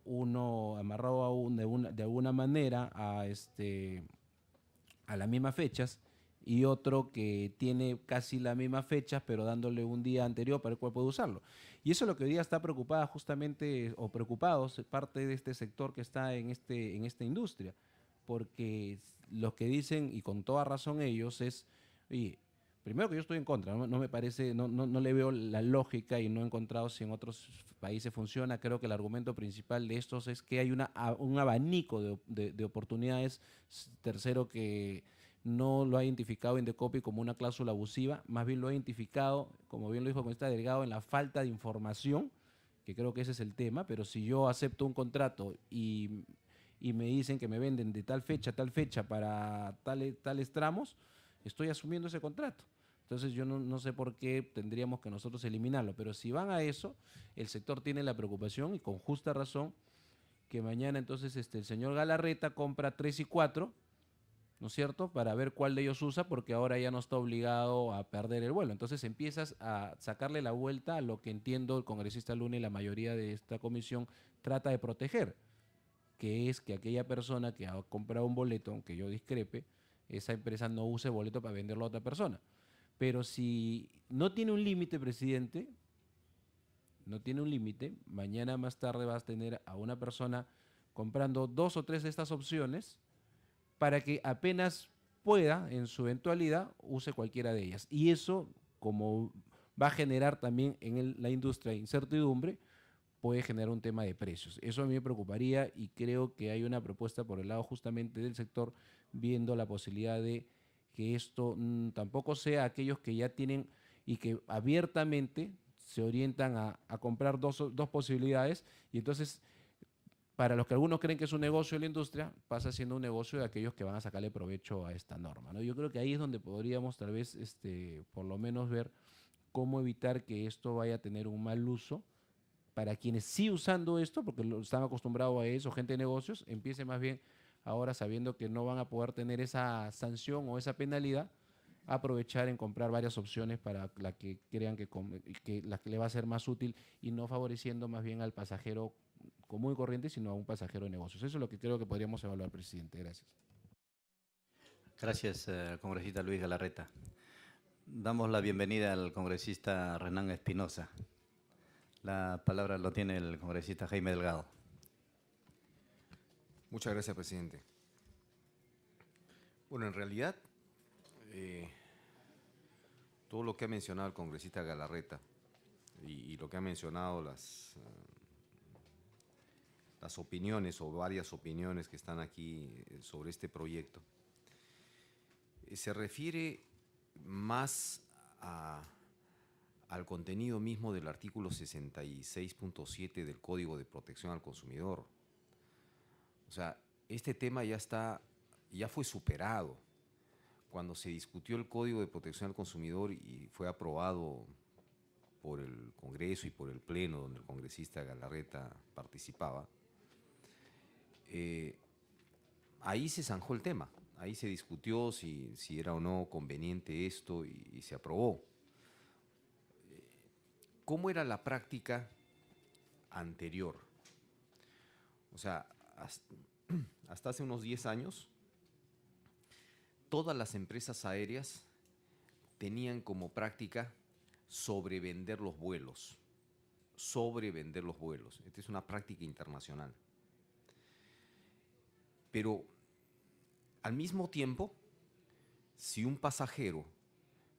uno amarrado de alguna manera a las mismas fechas, y otro que tiene casi las mismas fechas, pero dándole un día anterior para el cual puede usarlo. Y eso es lo que hoy día está preocupada justamente, o preocupados, parte de este sector que está en esta industria, porque los que dicen, y con toda razón ellos, es, oye, primero que yo estoy en contra, no me parece, no le veo la lógica, y no he encontrado si en otros países funciona. Creo que el argumento principal de estos es que hay un abanico de oportunidades. Tercero, que no lo ha identificado Indecopi como una cláusula abusiva, más bien lo ha identificado, como bien lo dijo el congresista Delgado, en la falta de información, que creo que ese es el tema. Pero si yo acepto un contrato y me dicen que me venden de tal fecha a tal fecha para tales tramos, estoy asumiendo ese contrato. Entonces yo no sé por qué tendríamos que nosotros eliminarlo. Pero si van a eso, el sector tiene la preocupación, y con justa razón, que mañana entonces el señor Galarreta compra 3 y 4, ¿no es cierto?, para ver cuál de ellos usa, porque ahora ya no está obligado a perder el vuelo. Entonces empiezas a sacarle la vuelta a lo que entiendo el congresista Luna y la mayoría de esta comisión trata de proteger, que es que aquella persona que ha comprado un boleto, aunque yo discrepe, esa empresa no use boleto para venderlo a otra persona. Pero si no tiene un límite, presidente, no tiene un límite, mañana más tarde vas a tener a una persona comprando 2 o 3 de estas opciones para que apenas pueda, en su eventualidad, use cualquiera de ellas. Y eso, como va a generar también en la industria incertidumbre, puede generar un tema de precios. Eso a mí me preocuparía y creo que hay una propuesta por el lado justamente del sector viendo la posibilidad de que esto tampoco sea aquellos que ya tienen y que abiertamente se orientan a comprar dos posibilidades y entonces para los que algunos creen que es un negocio de la industria, pasa siendo un negocio de aquellos que van a sacarle provecho a esta norma, ¿no? Yo creo que ahí es donde podríamos tal vez por lo menos ver cómo evitar que esto vaya a tener un mal uso para quienes sí usando esto, porque están acostumbrados a eso, gente de negocios, empiece más bien ahora sabiendo que no van a poder tener esa sanción o esa penalidad, aprovechar en comprar varias opciones para la que crean que la que le va a ser más útil y no favoreciendo más bien al pasajero común y corriente, sino a un pasajero de negocios. Eso es lo que creo que podríamos evaluar, presidente. Gracias. Gracias, congresista Luis Galarreta. Damos la bienvenida al congresista Renan Espinosa. La palabra lo tiene el congresista Jaime Delgado. Muchas gracias, presidente. Bueno, en realidad, todo lo que ha mencionado el congresista Galarreta y lo que ha mencionado las opiniones o varias opiniones que están aquí sobre este proyecto, se refiere más al contenido mismo del artículo 66.7 del Código de Protección al Consumidor. O sea, este tema ya fue superado. Cuando se discutió el Código de Protección al Consumidor y fue aprobado por el Congreso y por el Pleno, donde el congresista Galarreta participaba, ahí se zanjó el tema. Ahí se discutió si era o no conveniente esto y se aprobó. ¿Cómo era la práctica anterior? O sea, hasta hace unos 10 años, todas las empresas aéreas tenían como práctica sobrevender los vuelos. Sobrevender los vuelos. Esta es una práctica internacional. Pero al mismo tiempo, si un pasajero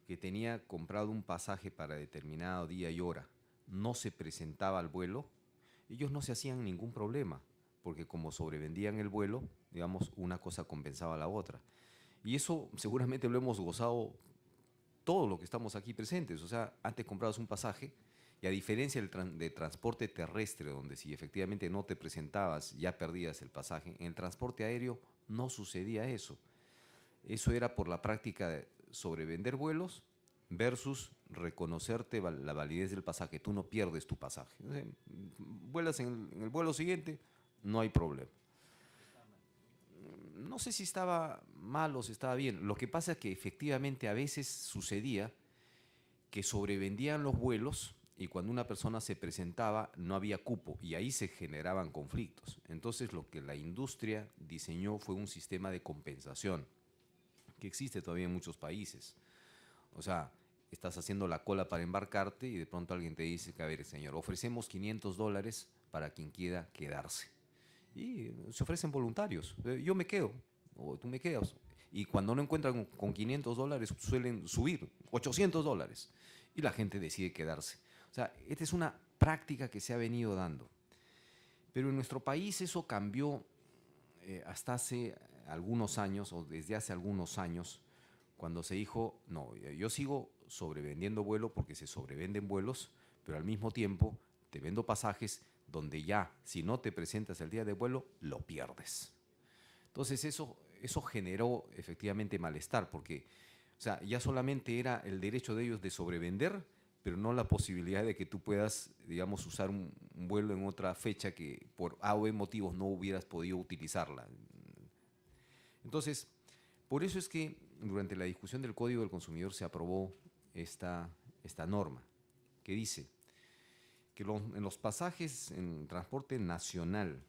que tenía comprado un pasaje para determinado día y hora no se presentaba al vuelo, ellos no se hacían ningún problema, porque como sobrevendían el vuelo, digamos, una cosa compensaba a la otra. Y eso seguramente lo hemos gozado todos los que estamos aquí presentes. O sea, antes comprabas un pasaje y a diferencia de transporte terrestre, donde si efectivamente no te presentabas ya perdías el pasaje, en el transporte aéreo no sucedía eso. Eso era por la práctica de sobrevender vuelos versus reconocerte la validez del pasaje. Tú no pierdes tu pasaje. Vuelas en el vuelo siguiente, no hay problema. No sé si estaba mal o si estaba bien. Lo que pasa es que efectivamente a veces sucedía que sobrevendían los vuelos y cuando una persona se presentaba no había cupo y ahí se generaban conflictos. Entonces lo que la industria diseñó fue un sistema de compensación que existe todavía en muchos países. O sea, estás haciendo la cola para embarcarte y de pronto alguien te dice que, a ver, señor, ofrecemos $500 para quien quiera quedarse. Y se ofrecen voluntarios. Yo me quedo, o tú me quedas. Y cuando no encuentran con $500 suelen subir $800 y la gente decide quedarse. O sea, esta es una práctica que se ha venido dando. Pero en nuestro país eso cambió hasta hace algunos años, o desde hace algunos años, cuando se dijo, no, yo sigo sobrevendiendo vuelo porque se sobrevenden vuelos, pero al mismo tiempo te vendo pasajes donde ya, si no te presentas el día de vuelo, lo pierdes. Entonces eso generó efectivamente malestar, porque o sea, ya solamente era el derecho de ellos de sobrevender, pero no la posibilidad de que tú puedas, digamos, usar un vuelo en otra fecha que por A o B motivos no hubieras podido utilizarla. Entonces, por eso es que durante la discusión del Código del Consumidor se aprobó esta norma, que dice que en los pasajes en transporte nacional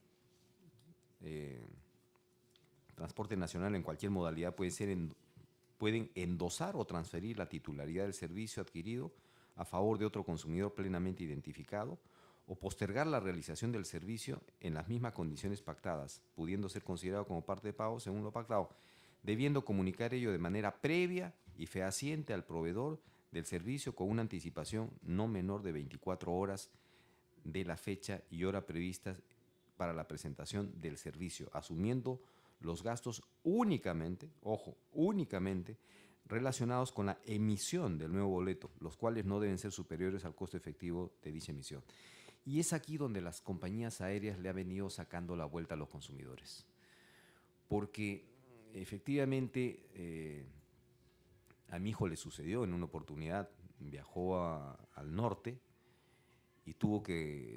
en cualquier modalidad, puede ser en pueden endosar o transferir la titularidad del servicio adquirido a favor de otro consumidor plenamente identificado, o postergar la realización del servicio en las mismas condiciones pactadas, pudiendo ser considerado como parte de pago según lo pactado, debiendo comunicar ello de manera previa y fehaciente al proveedor del servicio con una anticipación no menor de 24 horas de la fecha y hora previstas para la presentación del servicio, asumiendo los gastos únicamente, ojo, únicamente, relacionados con la emisión del nuevo boleto, los cuales no deben ser superiores al costo efectivo de dicha emisión. Y es aquí donde las compañías aéreas le han venido sacando la vuelta a los consumidores. Porque efectivamente a mi hijo le sucedió en una oportunidad, viajó al norte y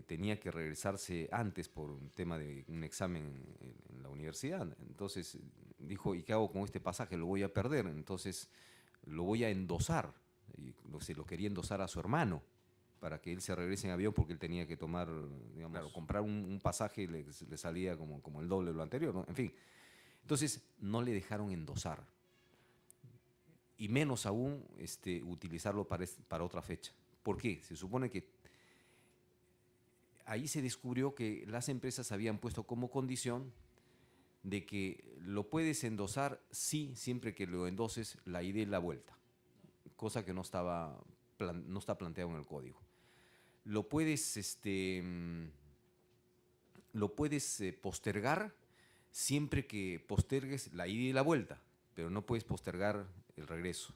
tenía que regresarse antes por un tema de un examen en la universidad. Entonces dijo, ¿y qué hago con este pasaje? Lo voy a perder, entonces lo voy a endosar. Y se lo quería endosar a su hermano para que él se regrese en avión, porque él tenía que tomar, digamos, claro, comprar un pasaje le salía como el doble de lo anterior, ¿no? En fin, entonces no le dejaron endosar, y menos aún utilizarlo para otra fecha. ¿Por qué? Se supone que ahí se descubrió que las empresas habían puesto como condición de que lo puedes endosar, sí, siempre que lo endoses la ida y la vuelta, cosa que no está planteado en el código. Lo puedes postergar siempre que postergues la ida y la vuelta, pero no puedes postergar el regreso.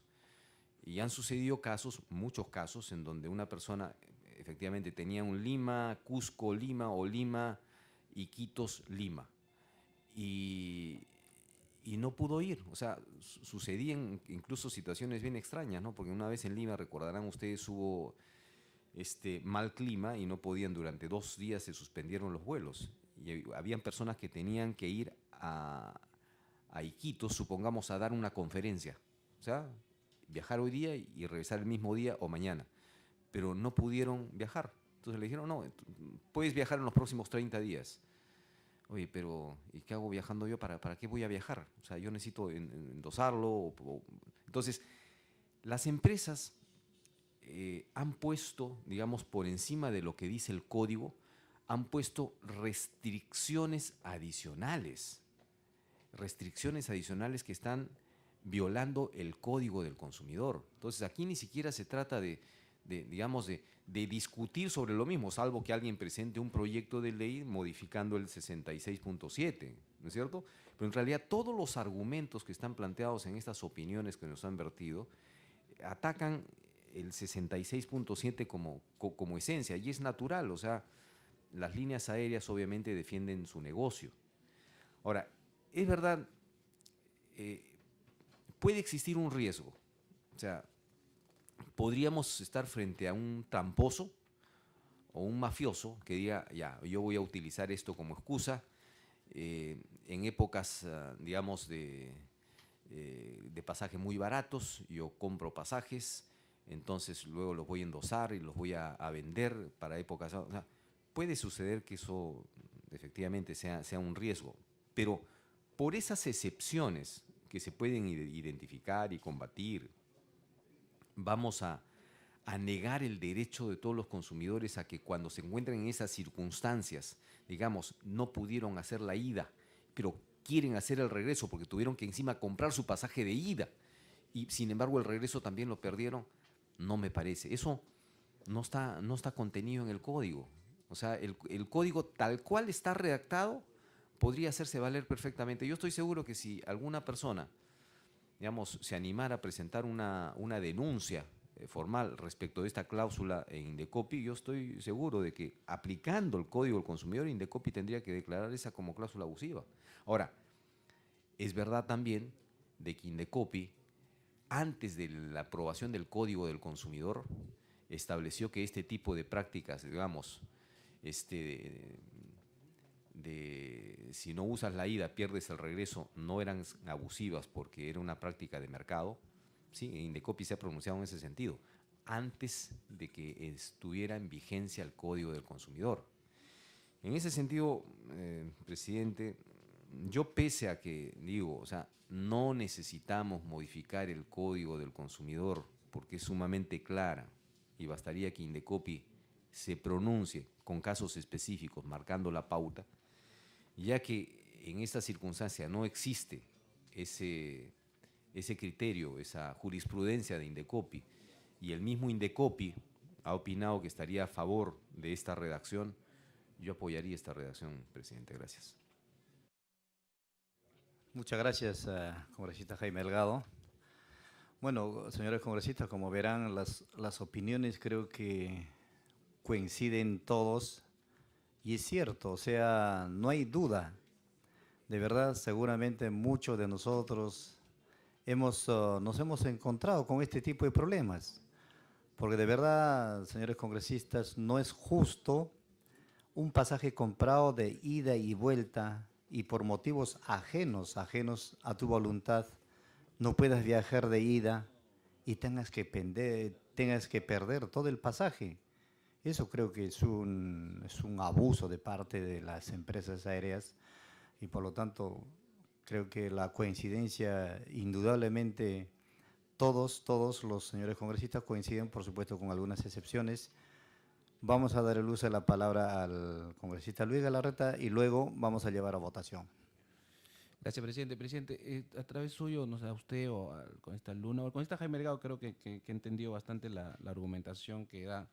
Y han sucedido casos, muchos casos, en donde una persona efectivamente tenía un Lima, Cusco, Lima, o Lima, Iquitos, Lima. Y no pudo ir. O sea, sucedían incluso situaciones bien extrañas, ¿no? Porque una vez en Lima, recordarán ustedes, hubo mal clima y no podían, durante 2 días se suspendieron los vuelos. Y habían personas que tenían que ir a Iquitos, supongamos, a dar una conferencia. O sea, viajar hoy día y regresar el mismo día o mañana. Pero no pudieron viajar. Entonces le dijeron, no, puedes viajar en los próximos 30 días. Oye, pero ¿y qué hago viajando yo? ¿Para qué voy a viajar? O sea, yo necesito endosarlo. Entonces, las empresas han puesto, digamos, por encima de lo que dice el código, han puesto restricciones adicionales. Restricciones adicionales que están violando el código del consumidor. Entonces, aquí ni siquiera se trata de discutir sobre lo mismo, salvo que alguien presente un proyecto de ley modificando el 66.7, ¿no es cierto? Pero en realidad todos los argumentos que están planteados en estas opiniones que nos han vertido atacan el 66.7 como esencia, y es natural. O sea, las líneas aéreas obviamente defienden su negocio. Ahora, es verdad, puede existir un riesgo. O sea, podríamos estar frente a un tramposo o un mafioso que diga, ya, yo voy a utilizar esto como excusa en épocas, digamos, de pasajes muy baratos. Yo compro pasajes, entonces luego los voy a endosar y los voy a vender para épocas. O sea, puede suceder que eso efectivamente sea un riesgo, pero por esas excepciones que se pueden identificar y combatir, vamos a negar el derecho de todos los consumidores a que, cuando se encuentren en esas circunstancias, digamos, no pudieron hacer la ida, pero quieren hacer el regreso porque tuvieron que encima comprar su pasaje de ida y sin embargo el regreso también lo perdieron. No me parece. Eso no está contenido en el código. O sea, el código tal cual está redactado podría hacerse valer perfectamente. Yo estoy seguro que si alguna persona, digamos, se animara a presentar una denuncia formal respecto de esta cláusula en Indecopi, yo estoy seguro de que, aplicando el Código del Consumidor, Indecopi tendría que declarar esa como cláusula abusiva. Ahora, es verdad también de que Indecopi, antes de la aprobación del Código del Consumidor, estableció que este tipo de prácticas, digamos, si no usas la ida, pierdes el regreso, no eran abusivas porque era una práctica de mercado. Sí, Indecopi se ha pronunciado en ese sentido, antes de que estuviera en vigencia el Código del Consumidor. En ese sentido, presidente, yo pese a que, digo, o sea, no necesitamos modificar el Código del Consumidor porque es sumamente clara y bastaría que Indecopi se pronuncie con casos específicos, marcando la pauta, ya que en esta circunstancia no existe ese criterio, esa jurisprudencia de Indecopi, y el mismo Indecopi ha opinado que estaría a favor de esta redacción, yo apoyaría esta redacción, presidente. Gracias. Muchas gracias, congresista Jaime Delgado. Bueno, señores congresistas, como verán, las opiniones creo que coinciden todos, y es cierto, o sea, no hay duda. De verdad, seguramente muchos de nosotros nos hemos encontrado con este tipo de problemas, porque de verdad, señores congresistas, no es justo un pasaje comprado de ida y vuelta y por motivos ajenos a tu voluntad, no puedas viajar de ida y tengas que perder todo el pasaje. Eso creo que es un abuso de parte de las empresas aéreas, y por lo tanto creo que la coincidencia, indudablemente, todos los señores congresistas coinciden, por supuesto con algunas excepciones. Vamos a dar el uso de la palabra al congresista Luis Galarreta y luego vamos a llevar a votación. Gracias, presidente. Presidente, a través suyo, no sé, a usted o al congresista Luna o al congresista Jaime Delgado, creo que entendió bastante la argumentación que da.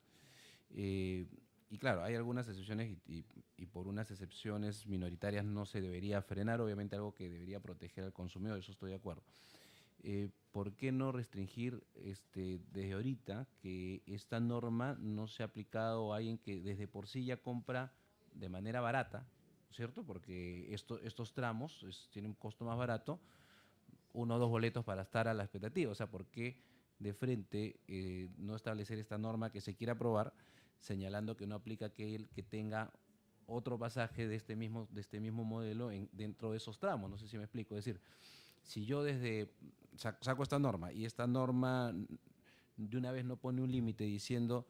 Y claro, hay algunas excepciones y por unas excepciones minoritarias no se debería frenar, obviamente algo que debería proteger al consumidor, eso estoy de acuerdo. ¿Por qué no restringir desde ahorita que esta norma no sea aplicado a alguien que desde por sí ya compra de manera barata, ¿cierto? Porque estos tramos tienen un costo más barato, 1 o 2 boletos para estar a la expectativa. O sea, ¿por qué de frente no establecer esta norma que se quiera aprobar, señalando que no aplica aquel que tenga otro pasaje de este mismo modelo dentro de esos tramos? No sé si me explico. Es decir, si yo saco esta norma y esta norma de una vez no pone un límite diciendo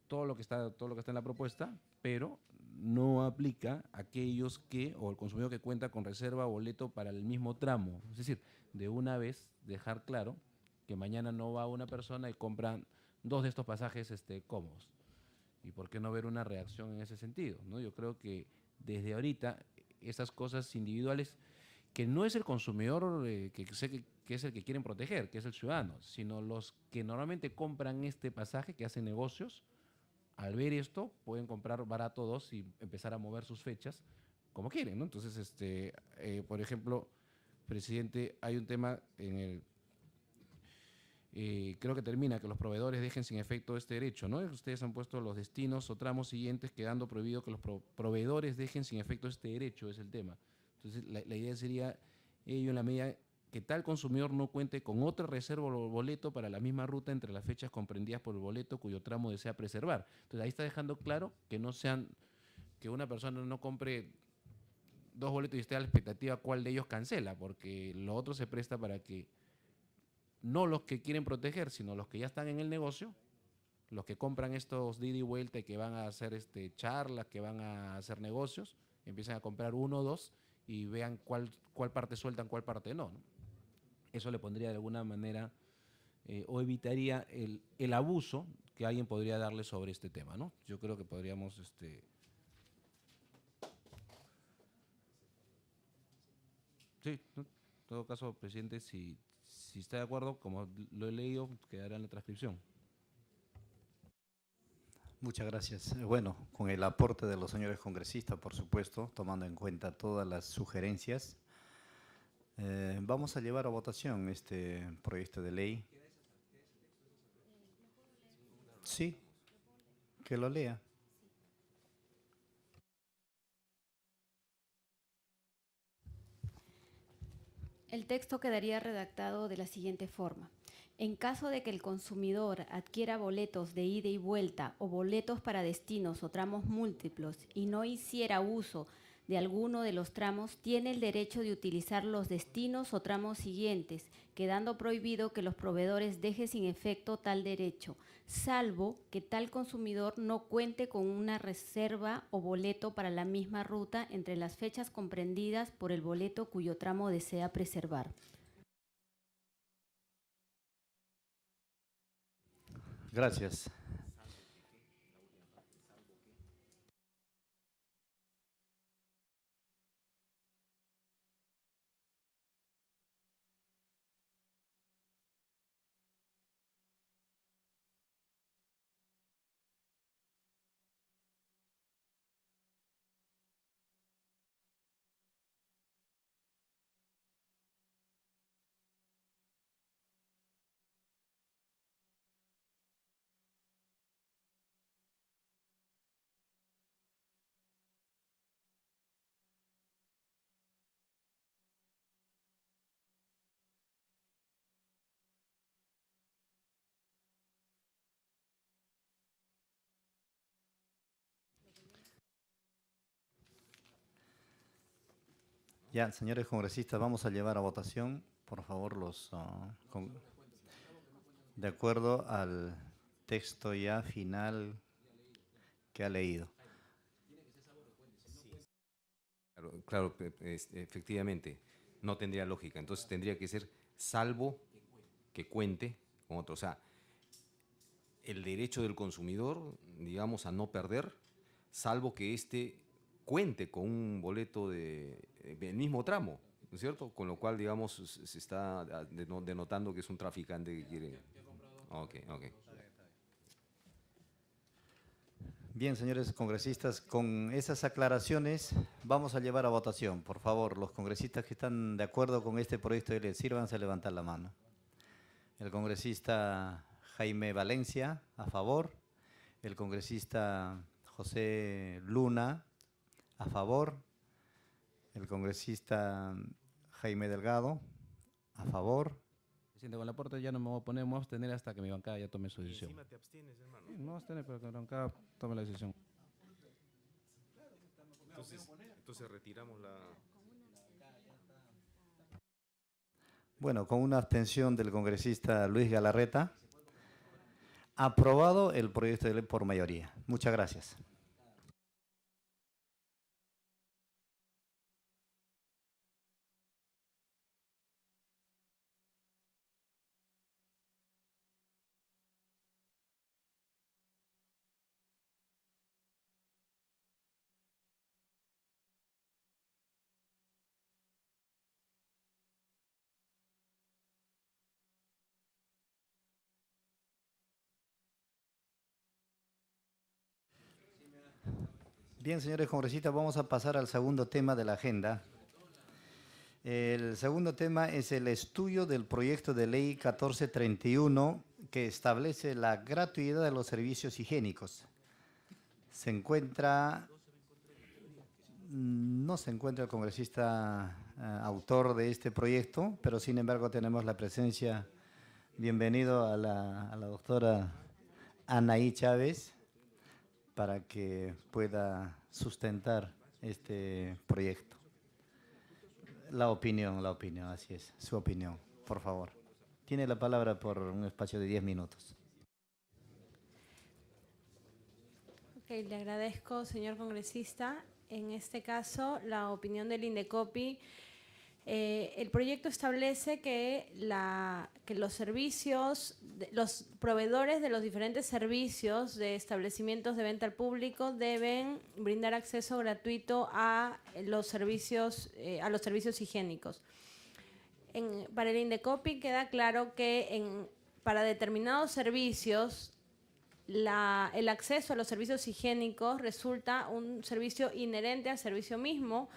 todo lo que está en la propuesta, pero no aplica a aquellos o el consumidor que cuenta con reserva o boleto para el mismo tramo. Es decir, de una vez dejar claro que mañana no va una persona y compra 2 de estos pasajes cómodos. ¿Y por qué no ver una reacción en ese sentido, ¿no? Yo creo que desde ahorita esas cosas individuales, que no es el consumidor que es el que quieren proteger, que es el ciudadano, sino los que normalmente compran este pasaje, que hacen negocios, al ver esto pueden comprar barato 2 y empezar a mover sus fechas como quieren, ¿no? Entonces, por ejemplo, presidente, hay un tema en el creo que termina que los proveedores dejen sin efecto este derecho, ¿no? Ustedes han puesto los destinos o tramos siguientes, quedando prohibido que los proveedores dejen sin efecto este derecho, es el tema. Entonces, la idea sería ello en la medida que tal consumidor no cuente con otra reserva o boleto para la misma ruta entre las fechas comprendidas por el boleto cuyo tramo desea preservar. Entonces, ahí está dejando claro que una persona no compre 2 boletos y esté a la expectativa cuál de ellos cancela, porque lo otro se presta para que no los que quieren proteger, sino los que ya están en el negocio, los que compran estos de ida y vuelta y que van a hacer charlas, que van a hacer negocios, empiezan a comprar 1 o 2 y vean cuál parte sueltan, cuál parte no, ¿no? Eso le pondría de alguna manera o evitaría el abuso que alguien podría darle sobre este tema, ¿no? Yo creo que podríamos sí, ¿no? En todo caso, presidente, si está de acuerdo, como lo he leído, quedará en la transcripción. Muchas gracias. Bueno, con el aporte de los señores congresistas, por supuesto, tomando en cuenta todas las sugerencias, vamos a llevar a votación este proyecto de ley. Sí, que lo lea. El texto quedaría redactado de la siguiente forma. En caso de que el consumidor adquiera boletos de ida y vuelta o boletos para destinos o tramos múltiplos y no hiciera uso de alguno de los tramos tiene el derecho de utilizar los destinos o tramos siguientes, quedando prohibido que los proveedores dejen sin efecto tal derecho, salvo que tal consumidor no cuente con una reserva o boleto para la misma ruta entre las fechas comprendidas por el boleto cuyo tramo desea preservar. Gracias. Ya, señores congresistas, vamos a llevar a votación, por favor, de acuerdo al texto ya final que ha leído. Claro, efectivamente, no tendría lógica. Entonces tendría que ser salvo que cuente con otro. O sea, el derecho del consumidor, digamos, a no perder, salvo que éste cuente con un boleto del mismo tramo, ¿no es cierto? Con lo cual, digamos, se está denotando que es un traficante que quiere... Ok. Bien, señores congresistas, con esas aclaraciones vamos a llevar a votación. Por favor, los congresistas que están de acuerdo con este proyecto de ley, sírvanse a levantar la mano. El congresista Jaime Valencia, a favor. El congresista José Luna, a favor. El congresista Jaime Delgado, a favor. Presidente, con la aporte ya no me voy a poner, me voy a abstener hasta que mi bancada ya tome su decisión. Encima te abstienes, hermano. Sí, me voy a abstener, pero que la bancada tome la decisión. Entonces retiramos la... Bueno, con una abstención del congresista Luis Galarreta, aprobado el proyecto de ley por mayoría. Muchas gracias. Bien, señores congresistas, vamos a pasar al segundo tema de la agenda. El segundo tema es el estudio del proyecto de ley 1431 que establece la gratuidad de los servicios higiénicos. No se encuentra el congresista autor de este proyecto, pero sin embargo tenemos la presencia, bienvenido a la doctora Anaí Chávez, para que pueda sustentar este proyecto. La opinión, así es, su opinión, por favor. Tiene la palabra por un espacio de 10 minutos. Ok, le agradezco, señor congresista. En este caso, la opinión del INDECOPI. El proyecto establece que los servicios, los proveedores de los diferentes servicios de establecimientos de venta al público deben brindar acceso gratuito a los servicios higiénicos. Para el INDECOPI queda claro que para determinados servicios el acceso a los servicios higiénicos resulta un servicio inherente al servicio mismo.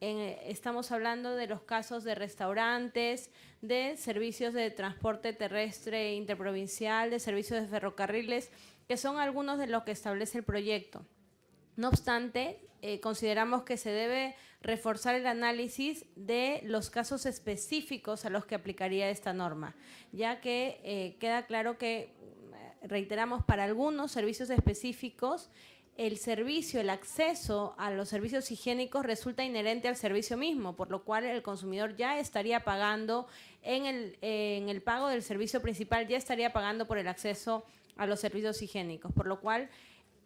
Estamos hablando de los casos de restaurantes, de servicios de transporte terrestre interprovincial, de servicios de ferrocarriles, que son algunos de los que establece el proyecto. No obstante, consideramos que se debe reforzar el análisis de los casos específicos a los que aplicaría esta norma, ya que queda claro que, reiteramos, para algunos servicios específicos el servicio, el acceso a los servicios higiénicos resulta inherente al servicio mismo, por lo cual el consumidor ya estaría pagando en el pago del servicio principal, ya estaría pagando por el acceso a los servicios higiénicos, por lo cual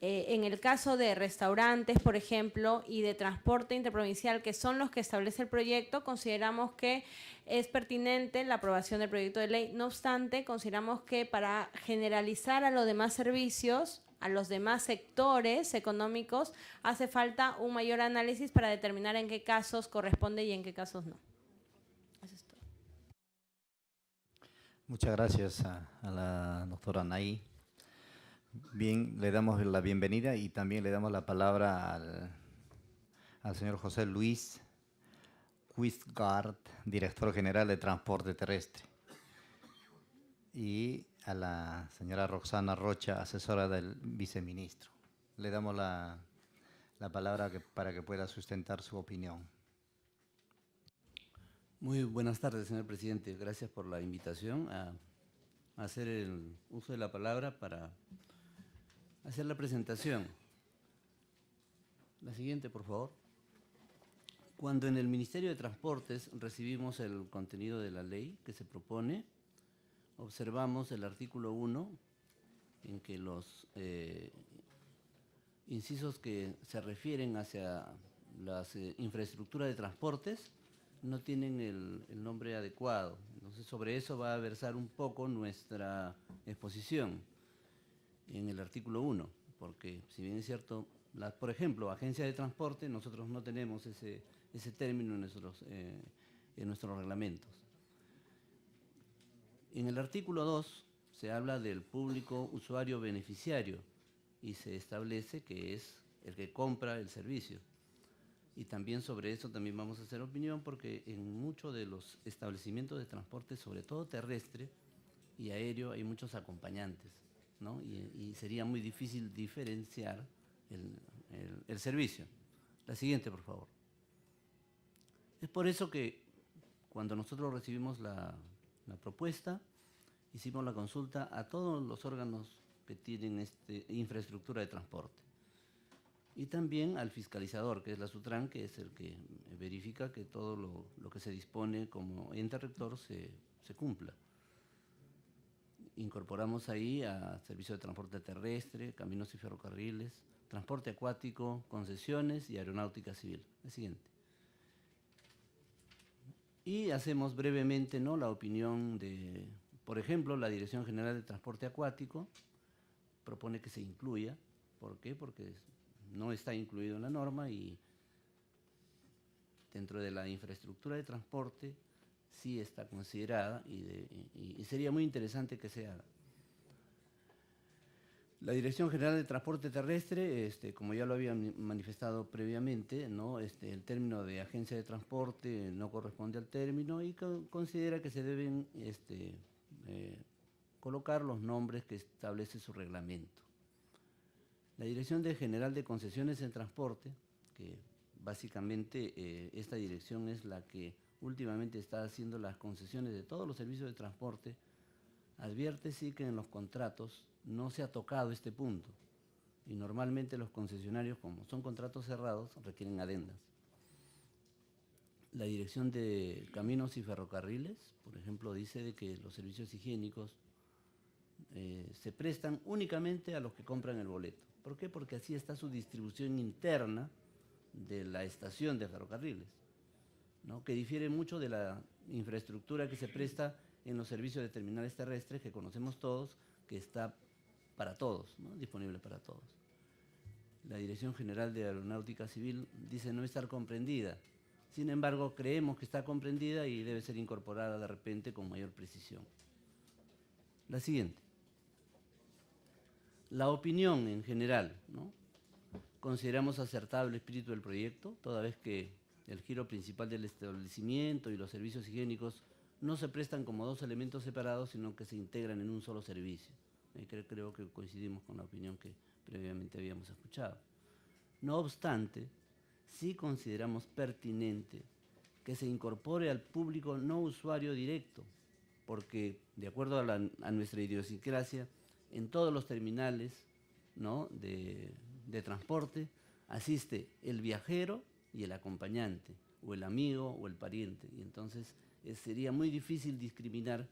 en el caso de restaurantes, por ejemplo, y de transporte interprovincial, que son los que establece el proyecto, consideramos que es pertinente la aprobación del proyecto de ley. No obstante, consideramos que para generalizar a los demás servicios, a los demás sectores económicos, hace falta un mayor análisis para determinar en qué casos corresponde y en qué casos no. Eso es todo. Muchas gracias a la doctora Anaí. Bien, le damos la bienvenida y también le damos la palabra al señor José Luis Quistgaard, director general de Transporte Terrestre, y a la señora Roxana Rocha, asesora del viceministro. Le damos la palabra para que pueda sustentar su opinión. Muy buenas tardes, señor presidente. Gracias por la invitación a hacer el uso de la palabra para hacer la presentación. La siguiente, por favor. Cuando en el Ministerio de Transportes recibimos el contenido de la ley que se propone, observamos el artículo 1, en que los incisos que se refieren hacia las infraestructuras de transportes no tienen el nombre adecuado. Entonces, sobre eso va a versar un poco nuestra exposición en el artículo 1, porque si bien es cierto, por ejemplo, agencia de transporte, nosotros no tenemos ese término en nuestros reglamentos. En el artículo 2 se habla del público usuario beneficiario y se establece que es el que compra el servicio. Y también sobre eso también vamos a hacer opinión, porque en muchos de los establecimientos de transporte, sobre todo terrestre y aéreo, hay muchos acompañantes, ¿no? Y sería muy difícil diferenciar el servicio. La siguiente, por favor. Es por eso que cuando nosotros recibimos la propuesta, hicimos la consulta a todos los órganos que tienen infraestructura de transporte. Y también al fiscalizador, que es la SUTRAN, que es el que verifica que todo lo que se dispone como ente rector se cumpla. Incorporamos ahí a servicio de transporte terrestre, caminos y ferrocarriles, transporte acuático, concesiones y aeronáutica civil. El siguiente. Y hacemos brevemente, ¿no?, la opinión de, por ejemplo, la Dirección General de Transporte Acuático propone que se incluya. ¿Por qué? Porque no está incluido en la norma y dentro de la infraestructura de transporte sí está considerada y sería muy interesante que se haga. La Dirección General de Transporte Terrestre, como ya lo había manifestado previamente, ¿no?, el término de agencia de transporte no corresponde al término y considera que se deben colocar los nombres que establece su reglamento. La Dirección General de Concesiones en Transporte, que básicamente esta dirección es la que últimamente está haciendo las concesiones de todos los servicios de transporte, advierte sí que en los contratos no se ha tocado este punto y normalmente los concesionarios, como son contratos cerrados, requieren adendas. La Dirección de Caminos y Ferrocarriles, por ejemplo, dice de que los servicios higiénicos se prestan únicamente a los que compran el boleto. ¿Por qué? Porque así está su distribución interna de la estación de ferrocarriles, ¿no?, que difiere mucho de la infraestructura que se presta en los servicios de terminales terrestres que conocemos todos, que está para todos, ¿no?, disponible para todos. La Dirección General de Aeronáutica Civil dice no estar comprendida. Sin embargo, creemos que está comprendida y debe ser incorporada de repente con mayor precisión. La siguiente. La opinión en general, ¿no? Consideramos acertado el espíritu del proyecto, toda vez que el giro principal del establecimiento y los servicios higiénicos no se prestan como dos elementos separados, sino que se integran en un solo servicio. Creo que coincidimos con la opinión que previamente habíamos escuchado. No obstante, sí consideramos pertinente que se incorpore al público no usuario directo, porque de acuerdo a nuestra idiosincrasia, en todos los terminales, ¿no?, de de transporte asiste el viajero y el acompañante, o el amigo o el pariente. Y entonces sería muy difícil discriminar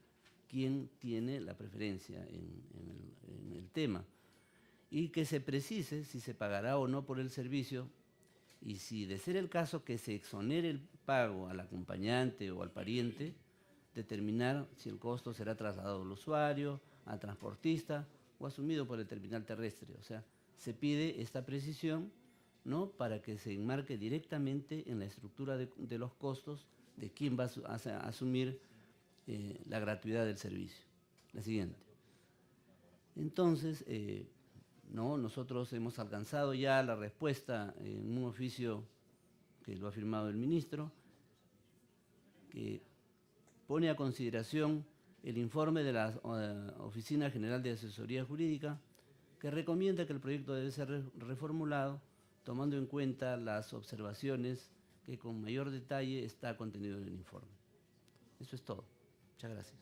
quién tiene la preferencia en el tema. Y que se precise si se pagará o no por el servicio, y si de ser el caso que se exonere el pago al acompañante o al pariente, determinar si el costo será trasladado al usuario, al transportista o asumido por el terminal terrestre. O sea, se pide esta precisión, ¿no?, para que se enmarque directamente en la estructura de los costos de quién va a asumir la gratuidad del servicio. La siguiente. Entonces, nosotros hemos alcanzado ya la respuesta en un oficio que lo ha firmado el ministro, que pone a consideración el informe de la Oficina General de Asesoría Jurídica, que recomienda que el proyecto debe ser reformulado tomando en cuenta las observaciones que con mayor detalle está contenido en el informe. Eso es todo. Muchas gracias.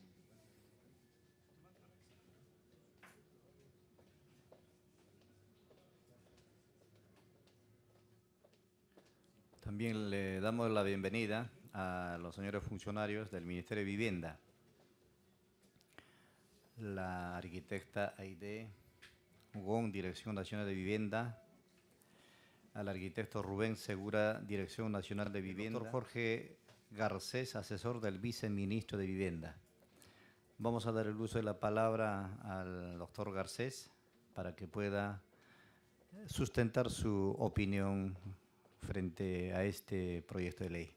También le damos la bienvenida a los señores funcionarios del Ministerio de Vivienda. La arquitecta Aide Gon, Dirección Nacional de Vivienda. Al arquitecto Rubén Segura, Dirección Nacional de Vivienda. Doctor Jorge Garcés, asesor del viceministro de Vivienda. Vamos a dar el uso de la palabra al doctor Garcés para que pueda sustentar su opinión frente a este proyecto de ley.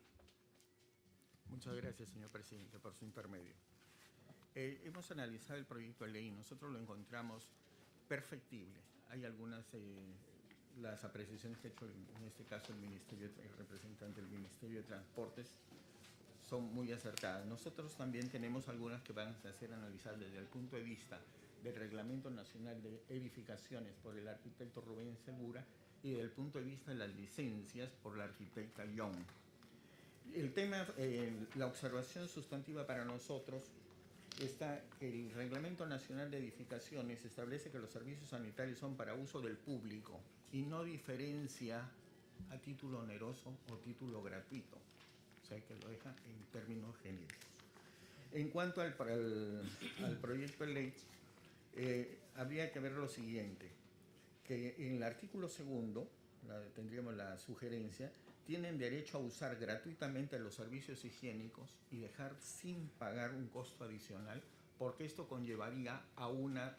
Muchas gracias, señor presidente, por su intermedio. Hemos analizado el proyecto de ley y nosotros lo encontramos perfectible. Hay algunas, las apreciaciones que ha hecho en este caso el representante del Ministerio de Transportes son muy acertadas. Nosotros también tenemos algunas que van a ser analizadas desde el punto de vista del Reglamento Nacional de Edificaciones por el arquitecto Rubén Segura y desde el punto de vista de las licencias por la arquitecta Young. El tema, la observación sustantiva para nosotros está que el Reglamento Nacional de Edificaciones establece que los servicios sanitarios son para uso del público y no diferencia a título oneroso o título gratuito, o sea que lo deja en términos genéricos. En cuanto al proyecto de ley, habría que ver lo siguiente, que en el artículo segundo, tendríamos la sugerencia, tienen derecho a usar gratuitamente los servicios higiénicos y dejar sin pagar un costo adicional, porque esto conllevaría a una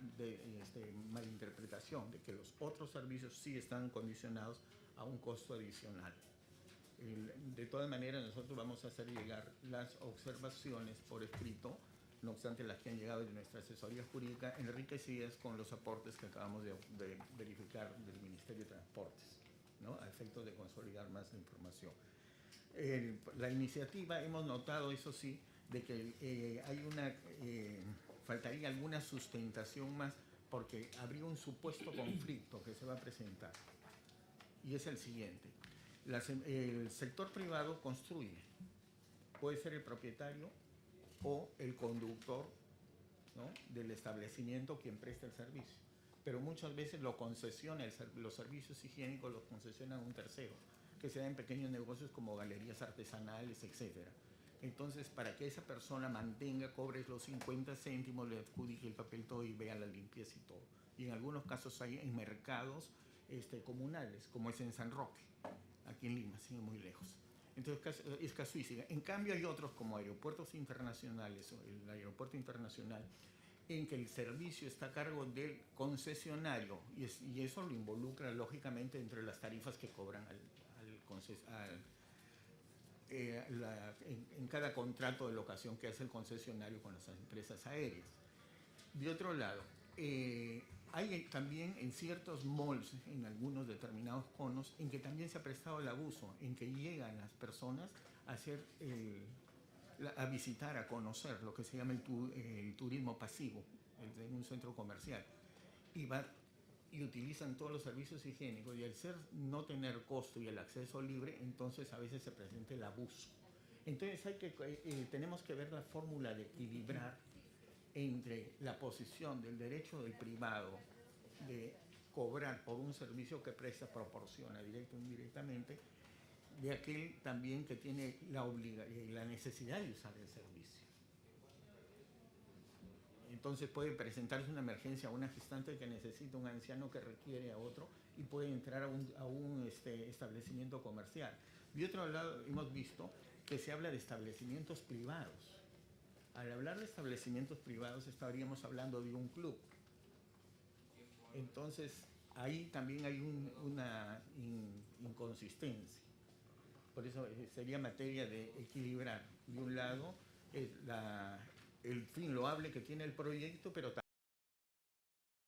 malinterpretación de que los otros servicios sí están condicionados a un costo adicional. De todas maneras, nosotros vamos a hacer llegar las observaciones por escrito, no obstante las que han llegado de nuestra asesoría jurídica, enriquecidas con los aportes que acabamos de verificar del Ministerio de Transportes, ¿no?, a efectos de consolidar más la información. La iniciativa, hemos notado, eso sí, de que faltaría alguna sustentación más, porque habría un supuesto conflicto que se va a presentar, y es el siguiente. El sector privado construye, puede ser el propietario o el conductor, ¿no?, del establecimiento quien presta el servicio, pero muchas veces lo concesiona, los servicios higiénicos los concesiona a un tercero, que se da en pequeños negocios como galerías artesanales, etc. Entonces, para que esa persona mantenga, cobre los 50 céntimos, le adjudique el papel todo y vea la limpieza y todo. Y en algunos casos hay en mercados comunales, como es en San Roque, aquí en Lima, sin ir muy lejos. Entonces es casuística. En cambio hay otros como aeropuertos internacionales, o el aeropuerto internacional, en que el servicio está a cargo del concesionario y eso lo involucra lógicamente entre las tarifas que cobran en cada contrato de locación que hace el concesionario con las empresas aéreas. De otro lado, hay también en ciertos malls, en algunos determinados conos, en que también se ha prestado el abuso, en que llegan las personas a a visitar, a conocer lo que se llama el turismo pasivo en un centro comercial, y utilizan todos los servicios higiénicos, y al no tener costo y el acceso libre, entonces a veces se presenta el abuso. Entonces tenemos que ver la fórmula de equilibrar entre la posición del derecho del privado de cobrar por un servicio que presta proporciona directo o indirectamente de aquel también que tiene la necesidad de usar el servicio. Entonces puede presentarse una emergencia a una gestante que necesita un anciano que requiere a otro y puede entrar a un establecimiento comercial. De otro lado, hemos visto que se habla de establecimientos privados. Al hablar de establecimientos privados estaríamos hablando de un club. Entonces, ahí también hay una inconsistencia. Por eso sería materia de equilibrar, de un lado, el fin loable que tiene el proyecto, pero también